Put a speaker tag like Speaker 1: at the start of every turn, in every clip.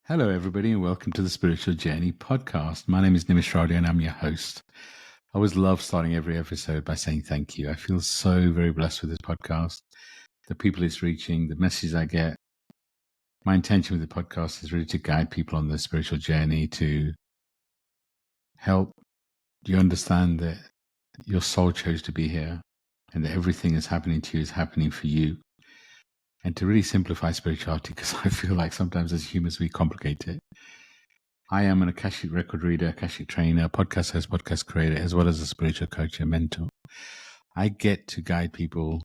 Speaker 1: Hello, everybody, and welcome to the Spiritual Journey podcast. My name is Nimesh Radia, and I'm your host. I always love starting every episode by saying thank you. I feel so very blessed with this podcast, the people it's reaching, the messages I get. My intention with the podcast is really to guide people on their spiritual journey, to help you understand that your soul chose to be here and that everything that's happening to you is happening for you. And to really simplify spirituality, because I feel like sometimes as humans we complicate it. I am an Akashic record reader, Akashic trainer, podcast host, podcast creator, as well as a spiritual coach and mentor. I get to guide people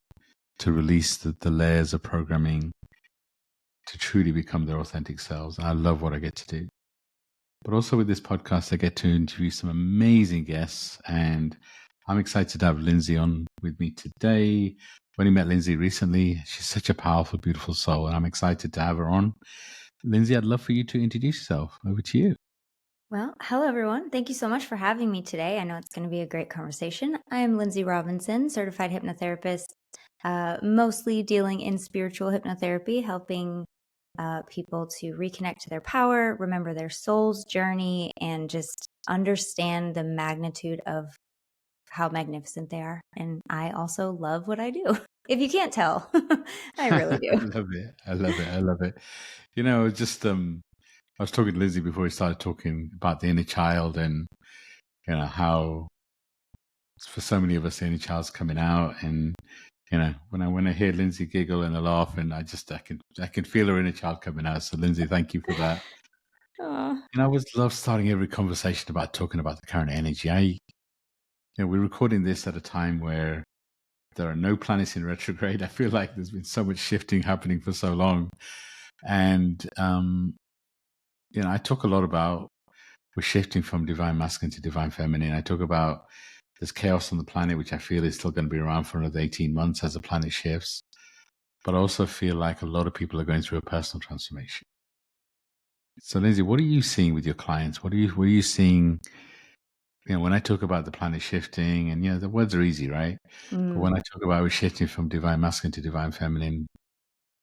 Speaker 1: to release the layers of programming to truly become their authentic selves. And I love what I get to do. But also with this podcast, I get to interview some amazing guests. And I'm excited to have Lynnsey on with me today. When I met Lynnsey recently, she's such a powerful, beautiful soul. And I'm excited to have her on. Lynnsey, I'd love for you to introduce yourself. Over to you.
Speaker 2: Well, hello, everyone. Thank you so much for having me today. I know it's going to be a great conversation. I am Lynnsey Robinson, certified hypnotherapist, mostly dealing in spiritual hypnotherapy, helping people to reconnect to their power, remember their soul's journey, and just understand the magnitude of how magnificent they are. And I also love what I do. If you can't tell, I really do.
Speaker 1: I love it. I love it. I love it. You know, just I was talking to Lynnsey before we started talking about the inner child and how for so many of us the inner child's coming out, and when I hear Lynnsey giggle and laugh, and I can feel her inner child coming out. So Lynnsey, thank you for that.
Speaker 2: Aw.
Speaker 1: And I always love starting every conversation about talking about the current energy. We're recording this at a time where there are no planets in retrograde. I feel like there's been so much shifting happening for so long. And, I talk a lot about we're shifting from divine masculine to divine feminine. I talk about there's chaos on the planet, which I feel is still going to be around for another 18 months as the planet shifts. But I also feel like a lot of people are going through a personal transformation. So, Lynnsey, what are you seeing with your clients? What are you seeing? When I talk about the planet shifting, and the words are easy, right? But when I talk about we're shifting from divine masculine to divine feminine,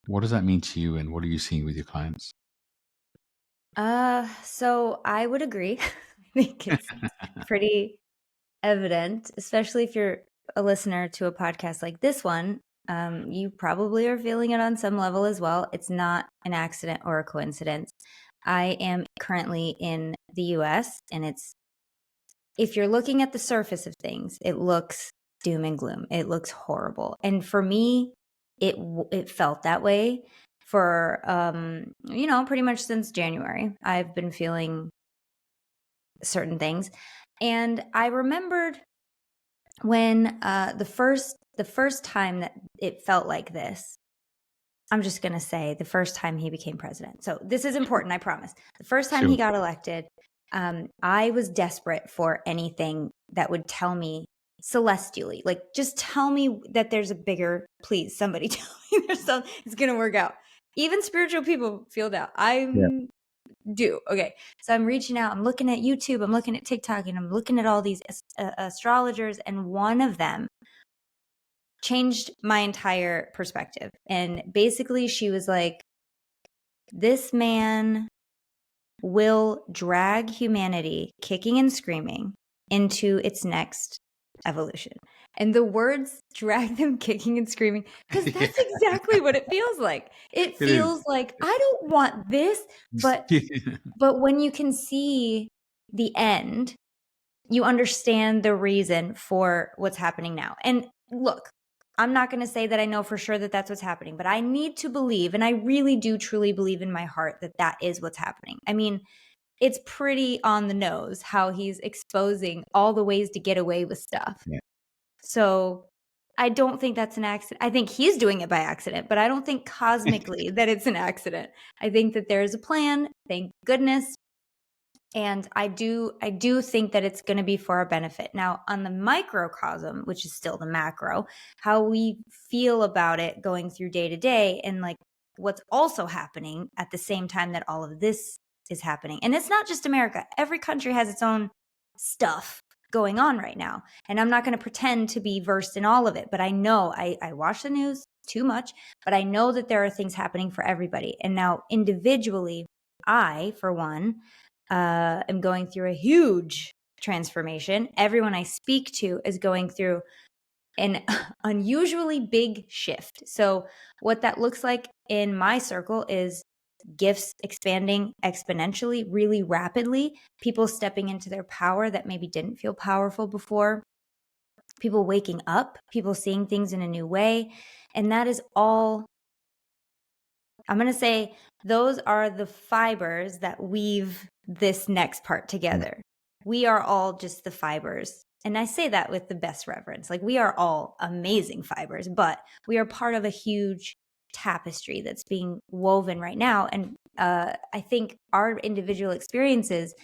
Speaker 1: what does that mean to you, and what are you seeing with your clients?
Speaker 2: So I would agree. I think it's pretty evident, especially if you're a listener to a podcast like this one. You probably are feeling it on some level as well. It's not an accident or a coincidence. I am currently in the US, and if you're looking at the surface of things, it looks doom and gloom. It looks horrible. And for me, it felt that way for pretty much since January. I've been feeling certain things. And I remembered when the first time that it felt like this. I'm just going to say the first time he became president. So this is important, I promise. The first time
Speaker 1: Sure.
Speaker 2: he got elected, I was desperate for anything that would tell me celestially, like just tell me that there's a bigger, please, somebody tell me there's something, it's going to work out. Even spiritual people feel doubt. Do. Okay. So I'm reaching out, I'm looking at YouTube, I'm looking at TikTok, and I'm looking at all these astrologers, and one of them changed my entire perspective. And basically she was like, this man will drag humanity kicking and screaming into its next evolution. And the words drag them kicking and screaming, because that's exactly what it feels like. It feels like, I don't want this, but when you can see the end, you understand the reason for what's happening now. And look, I'm not going to say that I know for sure that that's what's happening, but I need to believe, and I really do truly believe in my heart that that is what's happening. I mean, it's pretty on the nose how he's exposing all the ways to get away with stuff.
Speaker 1: Yeah.
Speaker 2: So I don't think that's an accident. I think he's doing it by accident, but I don't think cosmically that it's an accident. I think that there is a plan, thank goodness. And I do think that it's going to be for our benefit. Now, on the microcosm, which is still the macro, how we feel about it going through day to day, and like what's also happening at the same time that all of this is happening. And it's not just America. Every country has its own stuff going on right now. And I'm not going to pretend to be versed in all of it, but I know I watch the news too much, but I know that there are things happening for everybody. And now individually, I, for one, am going through a huge transformation. Everyone I speak to is going through an unusually big shift. So, what that looks like in my circle is gifts expanding exponentially, really rapidly, people stepping into their power that maybe didn't feel powerful before, people waking up, people seeing things in a new way. And that is all, I'm going to say, those are the fibers that weave this next part together. We are all just the fibers. And I say that with the best reverence. Like, we are all amazing fibers, but we are part of a huge tapestry that's being woven right now. And I think our individual experiences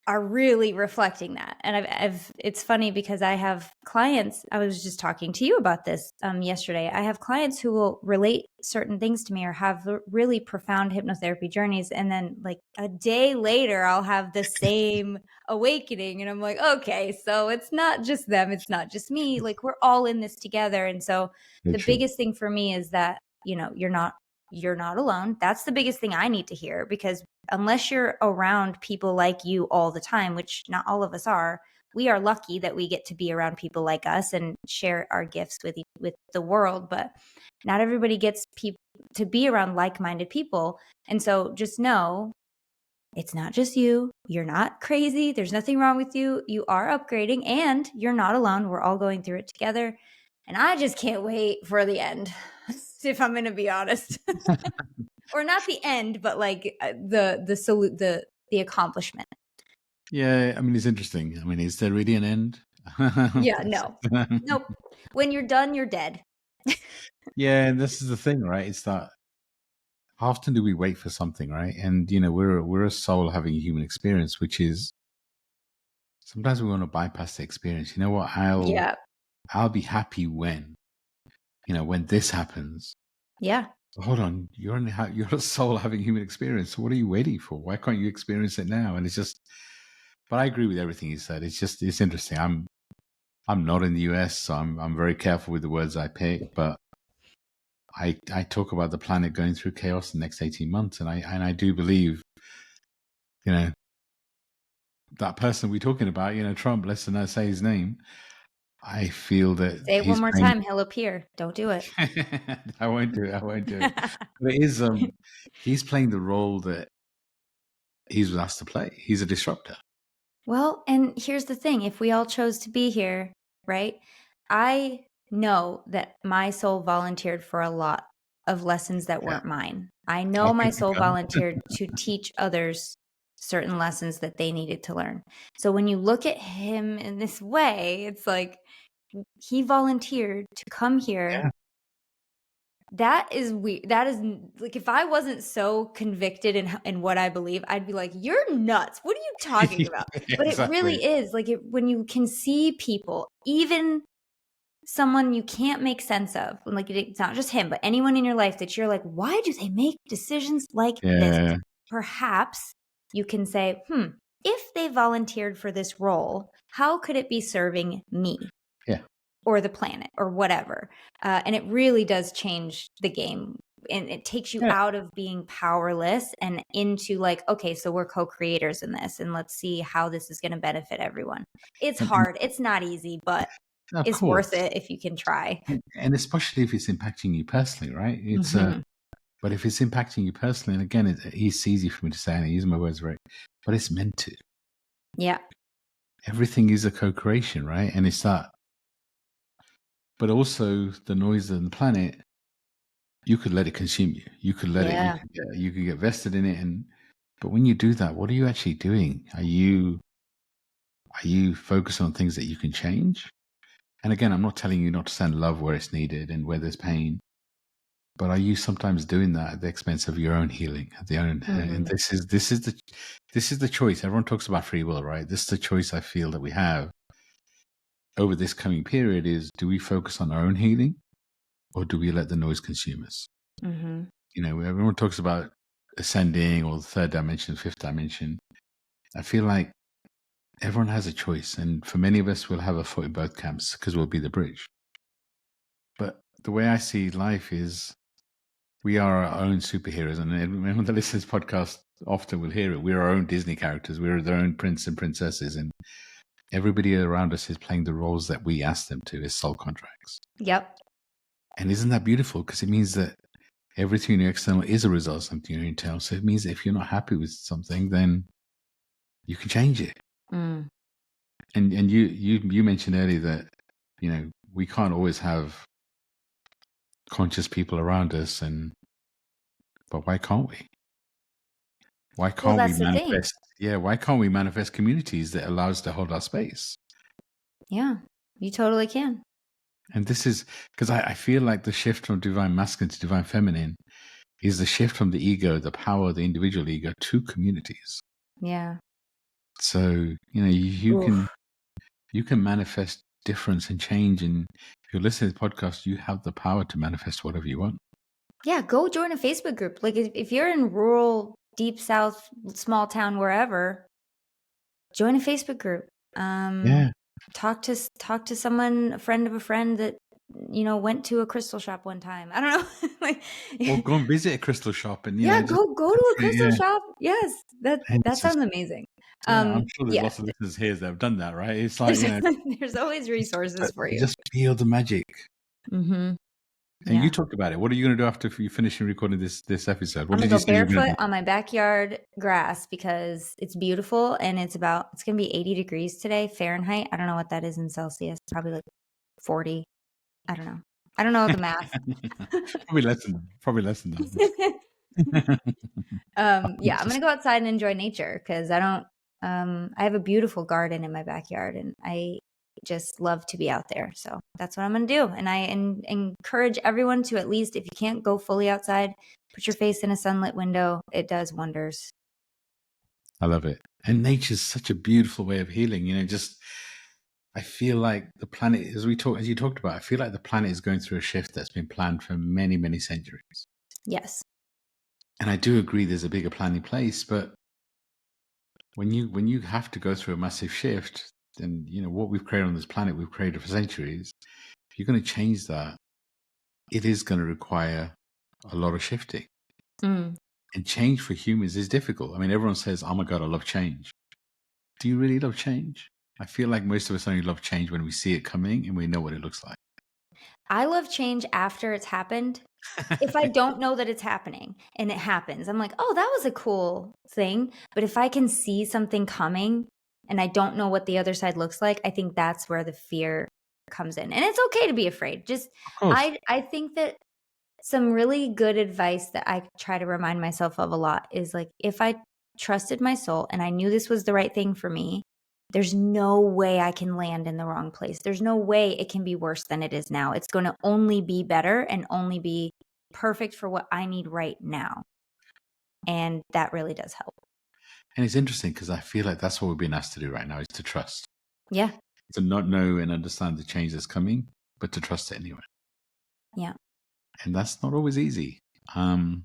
Speaker 2: are really reflecting that. And it's funny because I have clients, I was just talking to you about this yesterday. I have clients who will relate certain things to me or have really profound hypnotherapy journeys. And then like a day later, I'll have the same awakening. And I'm like, okay, so it's not just them. It's not just me. Like, we're all in this together. And so the biggest thing for me is that, you're not alone. That's the biggest thing I need to hear, because unless you're around people like you all the time, which not all of us are, we are lucky that we get to be around people like us and share our gifts with the world. But not everybody gets to be around like-minded people. And so just know, it's not just you. You're not crazy. There's nothing wrong with you. You are upgrading, and you're not alone. We're all going through it together. And I just can't wait for the end, if I'm going to be honest. Or not the end, but like the accomplishment.
Speaker 1: Yeah, I mean, it's interesting. I mean, is there really an end?
Speaker 2: Yeah, no. Nope. When you're done, you're dead.
Speaker 1: Yeah, and this is the thing, right? It's that how often do we wait for something, right? And we're a soul having a human experience, which is sometimes we want to bypass the experience. You know what? I'll be happy when this happens.
Speaker 2: Yeah.
Speaker 1: Hold on, you're a soul having human experience. So what are you waiting for? Why can't you experience it now? And it's just, but I agree with everything you said. It's interesting. I'm not in the US, so I'm very careful with the words I pick. But I talk about the planet going through chaos in the next 18 months, and I do believe, that person we're talking about, Trump. Let's not say his name. I feel that
Speaker 2: Say it one more time, he'll appear. Don't do it.
Speaker 1: I won't do it. But it is, he's playing the role that he's asked to play. He's a disruptor.
Speaker 2: Well, and here's the thing. If we all chose to be here, right? I know that my soul volunteered for a lot of lessons that weren't mine. I know my soul volunteered to teach others certain lessons that they needed to learn. So when you look at him in this way, it's like he volunteered to come here.
Speaker 1: Yeah.
Speaker 2: That is weird. That is like, if I wasn't so convicted in what I believe, I'd be like, you're nuts. What are you talking about?
Speaker 1: Yeah,
Speaker 2: but
Speaker 1: exactly.
Speaker 2: It really is like when you can see people, even someone you can't make sense of, like it's not just him, but anyone in your life that you're like, why do they make decisions like this? Perhaps you can say, if they volunteered for this role, how could it be serving me?
Speaker 1: Yeah.
Speaker 2: Or the planet or whatever. And it really does change the game. And it takes you out of being powerless and into like, okay, so we're co-creators in this, and let's see how this is going to benefit everyone. It's hard. It's not easy, but it's worth it if you can try.
Speaker 1: And especially if it's impacting you personally, right? It's but if it's impacting you personally, and again, it's easy for me to say, and I use my words right, but it's meant to.
Speaker 2: Yeah.
Speaker 1: Everything is a co-creation, right? And it's that. But also the noise on the planet, you could let it consume you. You could let it. You could get vested in it, but when you do that, what are you actually doing? Are you focused on things that you can change? And again, I'm not telling you not to send love where it's needed and where there's pain, but are you sometimes doing that at the expense of your own healing, and this is the choice. Everyone talks about free will, right? This is the choice I feel that we have over this coming period: is do we focus on our own healing, or do we let the noise consume us? Everyone talks about ascending or the third dimension, fifth dimension. I feel like everyone has a choice, and for many of us, we'll have a foot in both camps because we'll be the bridge. But the way I see life is, we are our own superheroes, and when the listeners podcast often will hear it, we're our own Disney characters. We're their own prince and princesses, and everybody around us is playing the roles that we ask them to as soul contracts.
Speaker 2: Yep.
Speaker 1: And isn't that beautiful? Because it means that everything in your external is a result of something in your internal. So it means that if you're not happy with something, then you can change it.
Speaker 2: Mm.
Speaker 1: And you mentioned earlier that, you know, we can't always have conscious people around us, but why can't we? Why can't we
Speaker 2: that's the thing.
Speaker 1: manifest? Yeah, why can't we manifest communities that allow us to hold our space?
Speaker 2: Yeah, you totally can.
Speaker 1: And this is because I feel like the shift from divine masculine to divine feminine is the shift from the ego, the power of the individual ego, to communities.
Speaker 2: Yeah.
Speaker 1: So, you know, you can manifest difference and change. And if you're listening to the podcast, you have the power to manifest whatever you want.
Speaker 2: Yeah, go join a Facebook group. Like if you're in rural, deep South, small town, wherever, join a Facebook group.
Speaker 1: Yeah.
Speaker 2: Talk to someone, a friend of a friend that, you know, went to a crystal shop one time. I don't know. Like,
Speaker 1: Or go and visit a crystal shop and, you
Speaker 2: yeah,
Speaker 1: know, just,
Speaker 2: go to a crystal shop. Yes, that
Speaker 1: it's just,
Speaker 2: sounds amazing.
Speaker 1: yeah, I'm sure there's
Speaker 2: Yeah,
Speaker 1: lots of listeners here that have done that, right? It's like, you know,
Speaker 2: there's always resources for you.
Speaker 1: just feel the magic.
Speaker 2: Mm-hmm.
Speaker 1: And
Speaker 2: Yeah.
Speaker 1: you talked about it. What are you going to do after you finish recording this episode? What
Speaker 2: I'm
Speaker 1: did
Speaker 2: gonna
Speaker 1: you
Speaker 2: go
Speaker 1: say you were going to
Speaker 2: barefoot
Speaker 1: do?
Speaker 2: on my backyard grass because it's beautiful and it's gonna be 80 degrees today Fahrenheit. I don't know what that is in Celsius. Probably like 40. I don't know. I don't know the math.
Speaker 1: Probably less than that.
Speaker 2: Yeah, I'm gonna go outside and enjoy nature because I have a beautiful garden in my backyard and I just love to be out there. So that's what I'm gonna do. And I encourage everyone to, at least if you can't go fully outside, put your face in a sunlit window. It does wonders.
Speaker 1: I love it. And nature's such a beautiful way of healing. You know, just I feel like the planet, as you talked about, I feel like the planet is going through a shift that's been planned for many, many centuries.
Speaker 2: Yes.
Speaker 1: And I do agree there's a bigger plan in place, but when you have to go through a massive shift, then you know what we've created on this planet, we've created for centuries. If you're going to change that, it is going to require a lot of shifting.
Speaker 2: Mm.
Speaker 1: And change for humans is difficult. I mean, everyone says, "Oh my God, I love change." Do you really love change? I feel like most of us only love change when we see it coming and we know what it looks like.
Speaker 2: I love change after it's happened. If I don't know that it's happening and it happens, I'm like, oh, that was a cool thing. But if I can see something coming and I don't know what the other side looks like, I think that's where the fear comes in. And it's okay to be afraid. Just
Speaker 1: Of course.
Speaker 2: I think that some really good advice that I try to remind myself of a lot is like, if I trusted my soul and I knew this was the right thing for me, there's no way I can land in the wrong place. There's no way it can be worse than it is now. It's going to only be better and only be perfect for what I need right now. And that really does help.
Speaker 1: And it's interesting because I feel like that's what we're being asked to do right now, is to trust.
Speaker 2: Yeah.
Speaker 1: To not know and understand the change that's coming, but to trust it anyway.
Speaker 2: Yeah.
Speaker 1: And that's not always easy. But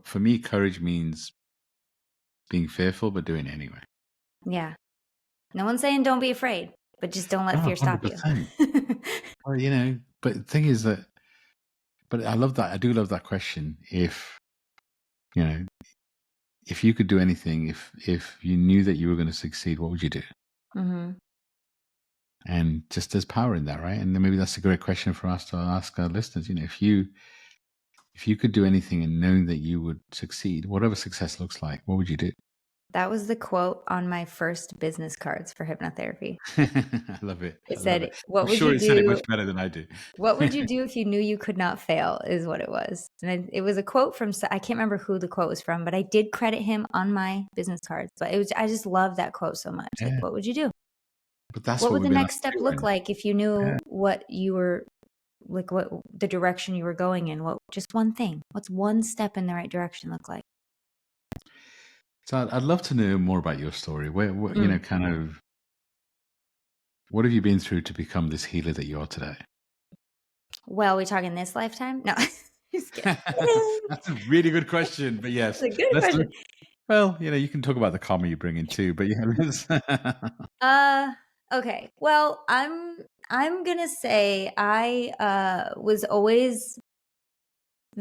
Speaker 1: for me, courage means being fearful, but doing it anyway.
Speaker 2: Yeah. No one's saying don't be afraid, but just don't let fear stop you.
Speaker 1: 100%. Well, you know, but the thing is that, but I love that. I do love that question. If, you know, if you could do anything, if you knew that you were going to succeed, what would you do?
Speaker 2: Mm-hmm.
Speaker 1: And just there's power in that, right? And then maybe that's a great question for us to ask our listeners. You know, if you could do anything and knowing that you would succeed, whatever success looks like, what would you do?
Speaker 2: That was the quote on my first business cards for hypnotherapy.
Speaker 1: I love it.
Speaker 2: It said, "What
Speaker 1: I'm
Speaker 2: would
Speaker 1: sure
Speaker 2: you
Speaker 1: it said it
Speaker 2: do?
Speaker 1: much better than I do.
Speaker 2: What would you do if you knew you could not fail?" is what it was. And it was a quote from, I can't remember who the quote was from, but I did credit him on my business cards. But I just love that quote so much.
Speaker 1: Yeah.
Speaker 2: Like, what would you do?
Speaker 1: But that's
Speaker 2: What
Speaker 1: what
Speaker 2: would the
Speaker 1: we've been
Speaker 2: next
Speaker 1: asked to
Speaker 2: step
Speaker 1: do
Speaker 2: look
Speaker 1: right now.
Speaker 2: like if you knew
Speaker 1: Yeah.
Speaker 2: what you were, like what the direction you were going in? What, just one thing? What's one step in the right direction look like?
Speaker 1: So I'd love to know more about your story. You know, kind of, what have you been through to become this healer that you are today?
Speaker 2: Well, we talking this lifetime? No, just kidding.
Speaker 1: That's a really good question. But yes,
Speaker 2: That's a good question.
Speaker 1: Well, you know, you can talk about the karma you bring in too. But yeah,
Speaker 2: Okay. Well, I'm gonna say I was always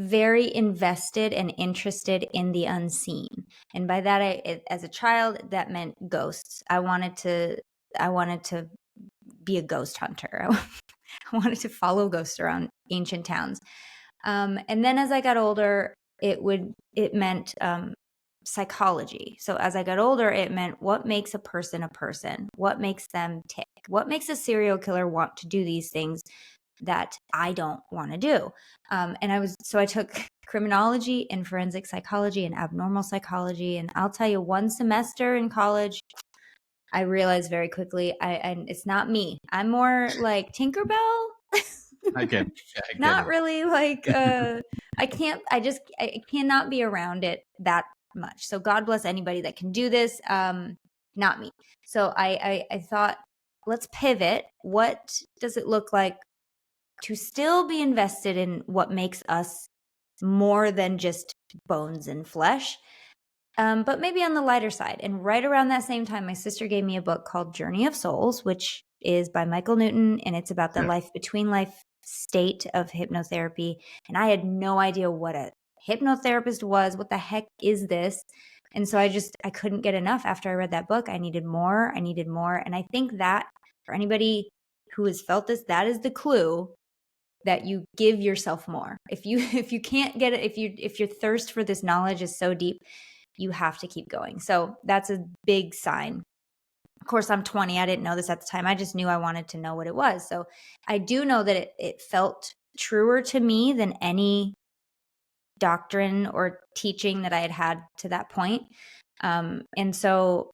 Speaker 2: very invested and interested in the unseen. And by that, as a child, that meant ghosts. I wanted to be a ghost hunter. I wanted to follow ghosts around ancient towns. And then as I got older, it meant psychology. So as I got older, it meant what makes a person a person? What makes them tick? What makes a serial killer want to do these things that I don't want to do? And I took criminology and forensic psychology and abnormal psychology. And I'll tell you, one semester in college, I realized very quickly, it's not me. I'm more like Tinkerbell.
Speaker 1: I get
Speaker 2: Not
Speaker 1: it.
Speaker 2: really like, I cannot be around it that much. So God bless anybody that can do this. Not me. So I thought, let's pivot. What does it look like to still be invested in what makes us more than just bones and flesh? But maybe on the lighter side. And right around that same time, my sister gave me a book called Journey of Souls, which is by Michael Newton, and it's about the life between life state of hypnotherapy. And I had no idea what a hypnotherapist was. What the heck is this? And so I couldn't get enough after I read that book. I needed more. And I think that for anybody who has felt this, that is the clue that you give yourself more. If you can't get it, if your thirst for this knowledge is so deep, you have to keep going. So that's a big sign. Of course, I'm 20. I didn't know this at the time. I just knew I wanted to know what it was. So I do know that it felt truer to me than any doctrine or teaching that I had to that point. And so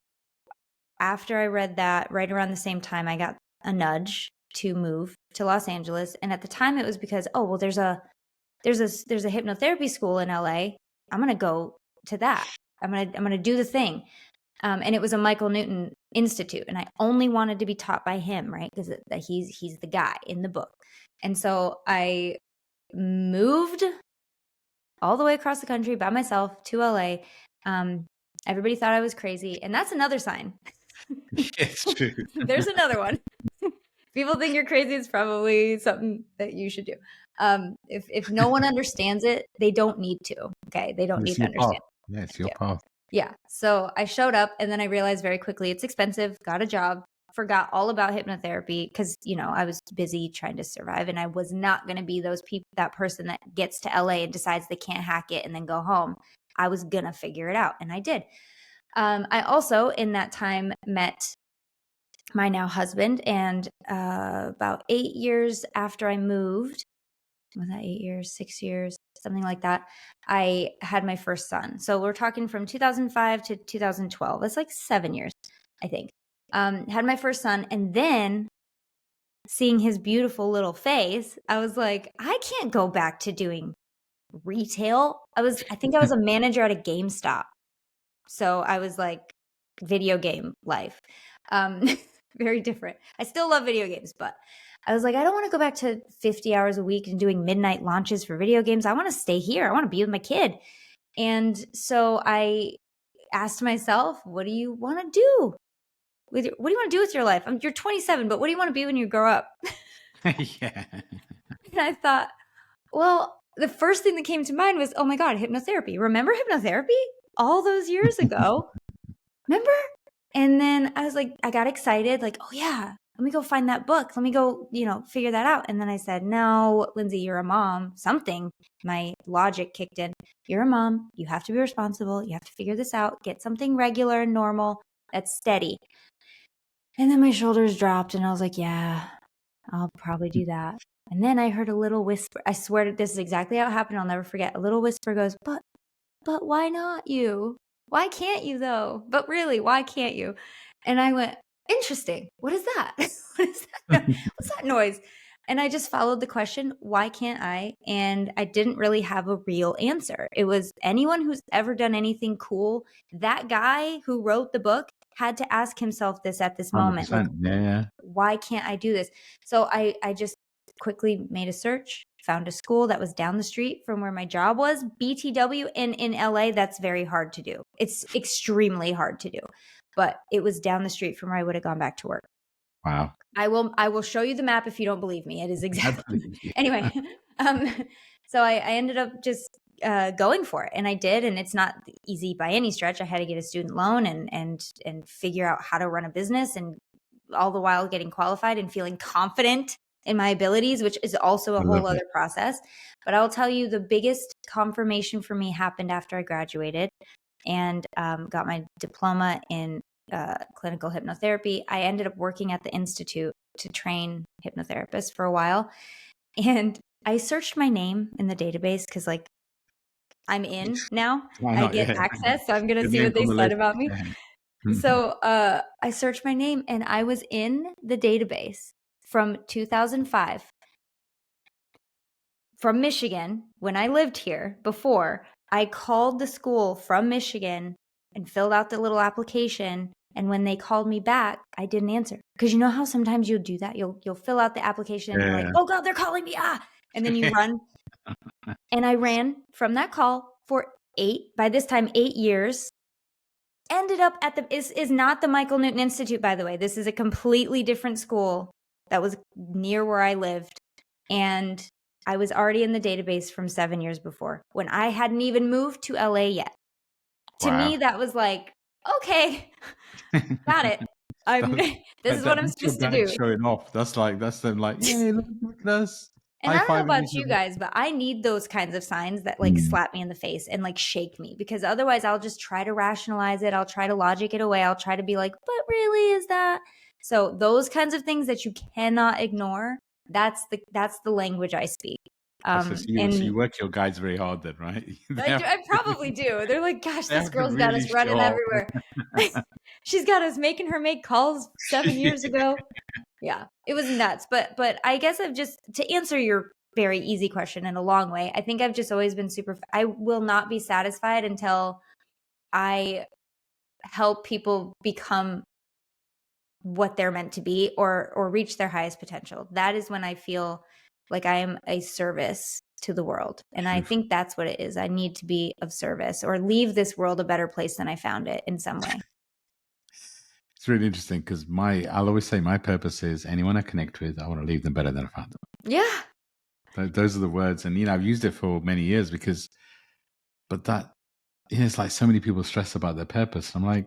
Speaker 2: after I read that, right around the same time, I got a nudge to move to Los Angeles. And at the time it was because, there's a hypnotherapy school in LA. I'm going to go to that. I'm going to do the thing. And it was a Michael Newton Institute, and I only wanted to be taught by him, right? Because he's the guy in the book. And so I moved all the way across the country by myself to LA. Everybody thought I was crazy, and that's another sign.
Speaker 1: It's true.
Speaker 2: There's another one. People think you're crazy, it's probably something that you should do. If no one understands it, they don't need to. Okay, they don't need to understand.
Speaker 1: Yeah, it's your path.
Speaker 2: Yeah. So I showed up, and then I realized very quickly it's expensive, got a job, forgot all about hypnotherapy because, I was busy trying to survive, and I was not going to be that person that gets to LA and decides they can't hack it and then go home. I was going to figure it out, and I did. I also in that time met my now husband, and about 8 years after I moved, was that 8 years, 6 years, something like that, I had my first son. So we're talking from 2005 to 2012. That's like 7 years, I think. Had my first son, and then seeing his beautiful little face, I was like, I can't go back to doing retail. I think I was a manager at a GameStop. So I was like video game life. Very different. I still love video games, but I was like, I don't want to go back to 50 hours a week and doing midnight launches for video games. I want to stay here. I want to be with my kid. And so I asked myself, what do you want to do? What do you want to do with your life? You're 27, but what do you want to be when you grow up?
Speaker 1: Yeah.
Speaker 2: And I thought, well, the first thing that came to mind was, oh my God, hypnotherapy. Remember hypnotherapy? All those years ago. Remember? And then I was like, I got excited, like, oh yeah, let me go find that book. Let me go, figure that out. And then I said, no, Lynnsey, you're a mom. My logic kicked in. You're a mom. You have to be responsible. You have to figure this out. Get something regular and normal that's steady. And then my shoulders dropped, and I was like, yeah, I'll probably do that. And then I heard a little whisper. I swear this is exactly how it happened. I'll never forget. A little whisper goes, but why not you? Why can't you though? But really, why can't you? And I went, interesting. What is that? What is that? What's that noise? And I just followed the question, why can't I? And I didn't really have a real answer. It was anyone who's ever done anything cool, that guy who wrote the book had to ask himself this at this moment. Like,
Speaker 1: yeah.
Speaker 2: Why can't I do this? So I just quickly made a search, found a school that was down the street from where my job was, BTW, and in LA, that's very hard to do. It's extremely hard to do, but it was down the street from where I would have gone back to work.
Speaker 1: Wow.
Speaker 2: I will show you the map if you don't believe me. It is exactly. Anyway, So I ended up just going for it, and I did. And it's not easy by any stretch. I had to get a student loan and figure out how to run a business, and all the while getting qualified and feeling confident in my abilities, which is also a
Speaker 1: I
Speaker 2: whole
Speaker 1: love it.
Speaker 2: other process. But I'll tell you, the biggest confirmation for me happened after I graduated and got my diploma in clinical hypnotherapy. I ended up working at the Institute to train hypnotherapists for a while. And I searched my name in the database because, like, I'm in now.
Speaker 1: Why
Speaker 2: I
Speaker 1: not?
Speaker 2: get
Speaker 1: Yeah.
Speaker 2: access, so I'm going to
Speaker 1: Your
Speaker 2: see
Speaker 1: name's
Speaker 2: what they
Speaker 1: on the
Speaker 2: said
Speaker 1: list.
Speaker 2: about me.
Speaker 1: Yeah.
Speaker 2: So I searched my name, and I was in the database from 2005 from Michigan. When I lived here before, I called the school from Michigan and filled out the little application. And when they called me back, I didn't answer, because you know how sometimes you'll do that. You'll fill out the application and you're like,
Speaker 1: Yeah.
Speaker 2: oh God, they're calling me. And then you run. And I ran from that call for by this time, 8 years. Ended up at is not the Michael Newton Institute, by the way. This is a completely different school that was near where I lived. And I was already in the database from 7 years before, when I hadn't even moved to LA yet. To me,
Speaker 1: Wow.
Speaker 2: that was like, okay, got it. This is what I'm
Speaker 1: That's your
Speaker 2: supposed to
Speaker 1: badge
Speaker 2: do.
Speaker 1: showing off. That's them like, yay, look at us.
Speaker 2: And
Speaker 1: High
Speaker 2: I don't know
Speaker 1: fiving
Speaker 2: about
Speaker 1: each
Speaker 2: you
Speaker 1: other.
Speaker 2: guys, but I need those kinds of signs that like slap me in the face and like shake me, because otherwise I'll just try to rationalize it. I'll try to logic it away. I'll try to be like, but really, is that? So those kinds of things that you cannot ignore, that's the language I speak.
Speaker 1: So you
Speaker 2: And
Speaker 1: work your guides very hard then, right? They
Speaker 2: I do,
Speaker 1: have,
Speaker 2: I probably do. They're like, gosh,
Speaker 1: they
Speaker 2: this
Speaker 1: have to
Speaker 2: girl's got
Speaker 1: really
Speaker 2: us running
Speaker 1: show off.
Speaker 2: everywhere. She's got us making her make calls 7 years ago. Yeah, it was nuts. But I guess I've just, to answer your very easy question in a long way, I think I've just always been I will not be satisfied until I help people become what they're meant to be, or reach their highest potential. That is when I feel like I am a service to the world. And I
Speaker 1: Beautiful.
Speaker 2: think that's what it is. I need to be of service, or leave this world a better place than I found it in some way.
Speaker 1: It's really interesting because I'll always say my purpose is anyone I connect with, I want to leave them better than I found them.
Speaker 2: Yeah.
Speaker 1: Those are the words. And, I've used it for many years but that, it's like so many people stress about their purpose. I'm like,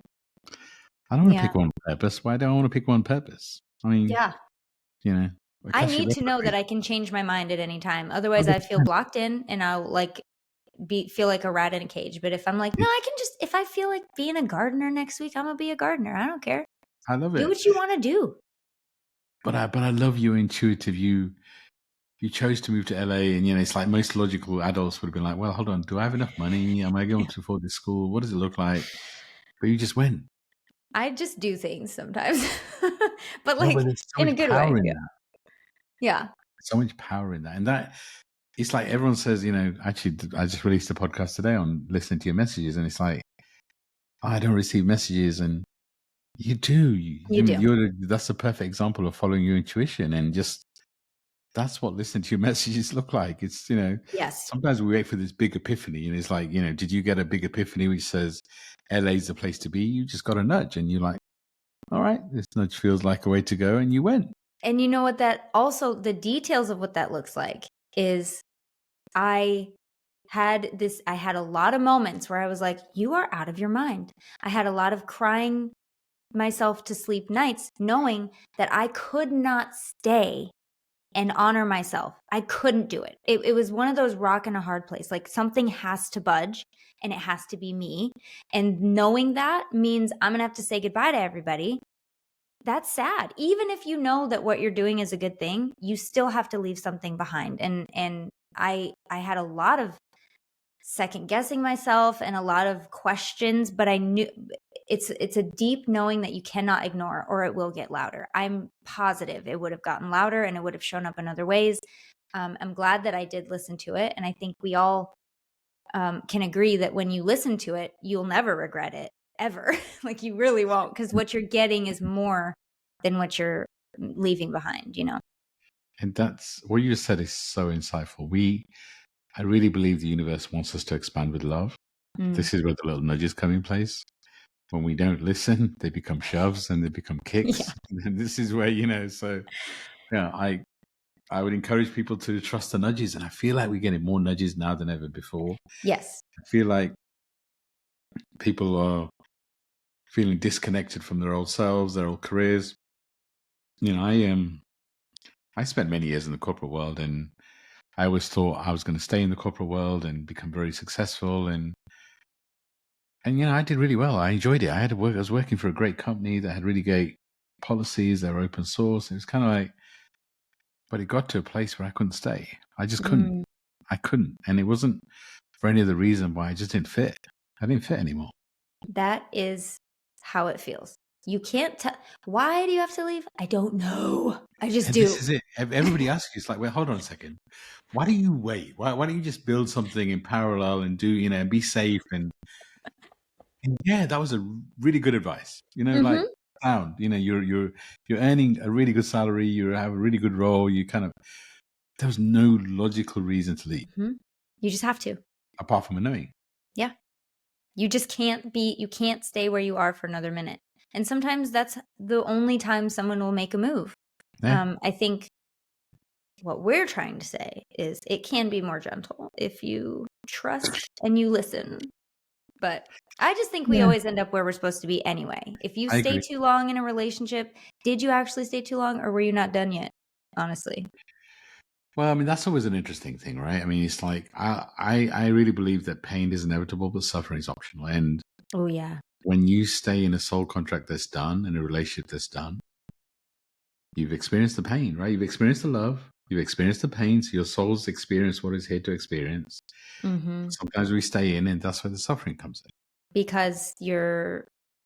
Speaker 1: I don't want to
Speaker 2: Yeah.
Speaker 1: pick one purpose. Why do I want to pick one purpose? I mean,
Speaker 2: Yeah. I
Speaker 1: Akashi,
Speaker 2: need
Speaker 1: that's
Speaker 2: to know that I can change my mind at any time. Otherwise, I feel
Speaker 1: 100%.
Speaker 2: blocked in, and I'll like feel like a rat in a cage. But if I'm like, no, I can just, if I feel like being a gardener next week, I'm gonna be a gardener. I don't care.
Speaker 1: I love
Speaker 2: Do
Speaker 1: it.
Speaker 2: what you want to do.
Speaker 1: But I love your intuitive. You chose to move to LA, and it's like most logical adults would have been like, well, hold on, do I have enough money? Am I going to afford this school? What does it look like? But you just went.
Speaker 2: I just do things sometimes, but
Speaker 1: No,
Speaker 2: like
Speaker 1: but there's so
Speaker 2: in a
Speaker 1: much
Speaker 2: good way.
Speaker 1: power in
Speaker 2: Yeah.
Speaker 1: that.
Speaker 2: Yeah.
Speaker 1: So much power in that. And that, it's like everyone says, actually, I just released a podcast today on listening to your messages, and it's like, I don't receive messages, and you do.
Speaker 2: You do.
Speaker 1: That's a perfect example of following your intuition, and just that's what listening to your messages look like. It's
Speaker 2: Yes.
Speaker 1: sometimes we wait for this big epiphany, and it's like, did you get a big epiphany which says LA's the place to be? You just got a nudge, and you're like, all right, this nudge feels like a way to go, and you went.
Speaker 2: And you know what, that also, the details of what that looks like is, I had a lot of moments where I was like, you are out of your mind. I had a lot of crying myself to sleep nights, knowing that I could not stay and honor myself. I couldn't do it. It was one of those rock and a hard place. Like, something has to budge, and it has to be me. And knowing that means I'm going to have to say goodbye to everybody. That's sad. Even if you know that what you're doing is a good thing, you still have to leave something behind. And I had a lot of second guessing myself and a lot of questions, but I knew it's a deep knowing that you cannot ignore, or it will get louder. I'm positive it would have gotten louder, and it would have shown up in other ways. I'm glad that I did listen to it. And I think we all can agree that when you listen to it, you'll never regret it, ever. Like, you really won't, because what you're getting is more than what you're leaving behind,
Speaker 1: And that's what you just said is so insightful. I really believe the universe wants us to expand with love. This is where the little nudges come in place. When we don't listen, they become shoves and they become kicks.
Speaker 2: Yeah.
Speaker 1: And this is where, so yeah, I would encourage people to trust the nudges. And I feel like we're getting more nudges now than ever before.
Speaker 2: Yes.
Speaker 1: I feel like people are feeling disconnected from their old selves, their old careers. You know, I spent many years in the corporate world, and I always thought I was going to stay in the corporate world and become very successful. And you know, I did really well. I enjoyed it. I was working for a great company that had really great policies. They were open source. It was kind of like, but it got to a place where I couldn't stay. I just couldn't.
Speaker 2: Mm,
Speaker 1: I couldn't. And it wasn't for any other reason why I just didn't fit. I didn't fit anymore.
Speaker 2: that is how it feels. You can't tell. Why do you have to leave? I don't know. I just
Speaker 1: And
Speaker 2: do.
Speaker 1: this is it. Everybody asks you, it's like, well, hold on a second. Why do you wait? Why don't you just build something in parallel and do, you know, and be safe? And yeah, that was a really good advice. You know, like sound. You know, you're earning a really good salary. You have a really good role. You kind of there was no logical reason to leave
Speaker 2: You just have to.
Speaker 1: apart from annoying.
Speaker 2: Yeah. You just you can't stay where you are for another minute. And sometimes that's the only time someone will make a move.
Speaker 1: Yeah.
Speaker 2: I think what we're trying to say is it can be more gentle if you trust and you listen. But I just think we always end up where we're supposed to be anyway. If you
Speaker 1: I
Speaker 2: stay
Speaker 1: agree.
Speaker 2: too long in a relationship, did you actually stay too long or were you not done yet? Honestly.
Speaker 1: Well, I mean, that's always an interesting thing, right? I mean, it's like I really believe that pain is inevitable, but suffering is optional. And
Speaker 2: Oh, yeah.
Speaker 1: when you stay in a soul contract that's done, in a relationship that's done, you've experienced the pain, right? You've experienced the love, you've experienced the pain, so your soul's experienced what it's here to experience. Sometimes we stay in, and that's where the suffering comes in.
Speaker 2: Because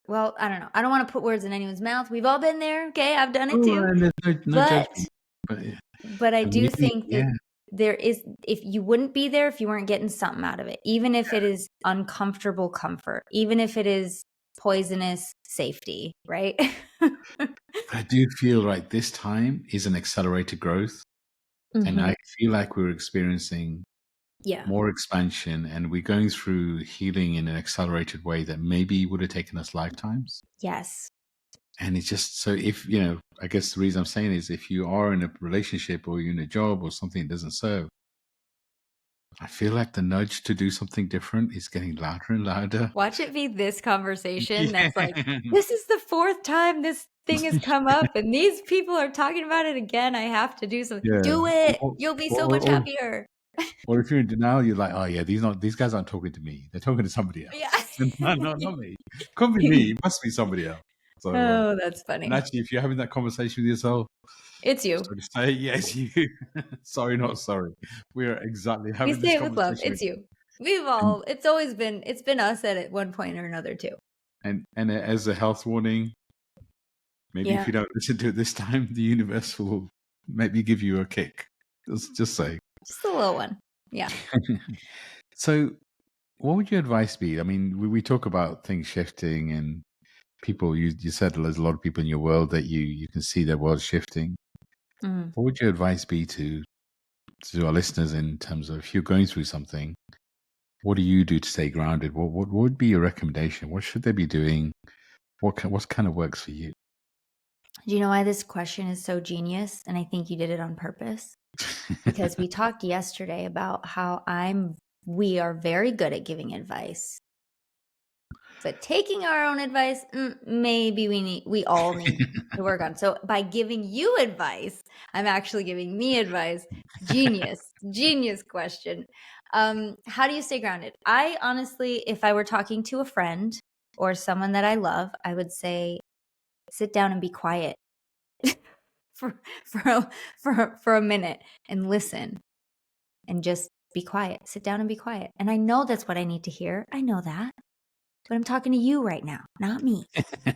Speaker 2: well, I don't know. I don't want to put words in anyone's mouth. We've all been there. Okay. I've done it
Speaker 1: Oh,
Speaker 2: too.
Speaker 1: and there's no
Speaker 2: But
Speaker 1: judgment. But yeah.
Speaker 2: But I
Speaker 1: And
Speaker 2: do
Speaker 1: maybe,
Speaker 2: think that
Speaker 1: yeah,
Speaker 2: if you wouldn't be there if you weren't getting something out of it, even if it is uncomfortable comfort, even if it is poisonous safety, right?
Speaker 1: I do feel like this time is an accelerated growth. And I feel like we're experiencing
Speaker 2: Yeah.
Speaker 1: more expansion and we're going through healing in an accelerated way that maybe would have taken us lifetimes.
Speaker 2: Yes.
Speaker 1: And it's just so if, you know, I guess the reason I'm saying is if you are in a relationship or you're in a job or something that doesn't serve, I feel like the nudge to do something different is getting louder and louder.
Speaker 2: Watch it be this conversation
Speaker 1: Yeah.
Speaker 2: that's like, this is the fourth time this thing has come up and these people are talking about it again. I have to do something.
Speaker 1: Yeah.
Speaker 2: Do it.
Speaker 1: Or,
Speaker 2: You'll be so
Speaker 1: or,
Speaker 2: much
Speaker 1: or,
Speaker 2: happier.
Speaker 1: or if you're in denial, you're like, oh yeah, these guys aren't talking to me. They're talking to somebody
Speaker 2: Yeah.
Speaker 1: else. No, not me. Could be me. It must be somebody else. So,
Speaker 2: Oh, that's
Speaker 1: and
Speaker 2: funny.
Speaker 1: actually, if you're having that conversation with yourself,
Speaker 2: It's you.
Speaker 1: so to say, yes, you. Sorry, not sorry. We are exactly
Speaker 2: We
Speaker 1: having this
Speaker 2: say it with love.
Speaker 1: conversation.
Speaker 2: It's you.
Speaker 1: And,
Speaker 2: It's been us at one point or another too.
Speaker 1: and as a health warning, maybe if you don't listen to it this time, the universe will maybe give you a kick. Just say.
Speaker 2: Just a little one. Yeah.
Speaker 1: So, what would your advice be? I mean, we talk about things shifting and people. You said there's a lot of people in your world that you can see their world shifting.
Speaker 2: Mm.
Speaker 1: What would your advice be to our listeners in terms of if you're going through something? What do you do to stay grounded? What would be your recommendation? What should they be doing? What kind of works for you?
Speaker 2: Do you know why this question is so genius? And I think you did it on purpose. Because we talked yesterday about how we are very good at giving advice. But taking our own advice, maybe we all need to work on. So by giving you advice, I'm actually giving me advice. Genius question. How do you stay grounded? I honestly, if I were talking to a friend or someone that I love, I would say, sit down and be quiet for a minute and listen and just be quiet. Sit down and be quiet. And I know that's what I need to hear. I know that. But I'm talking to you right now, not me.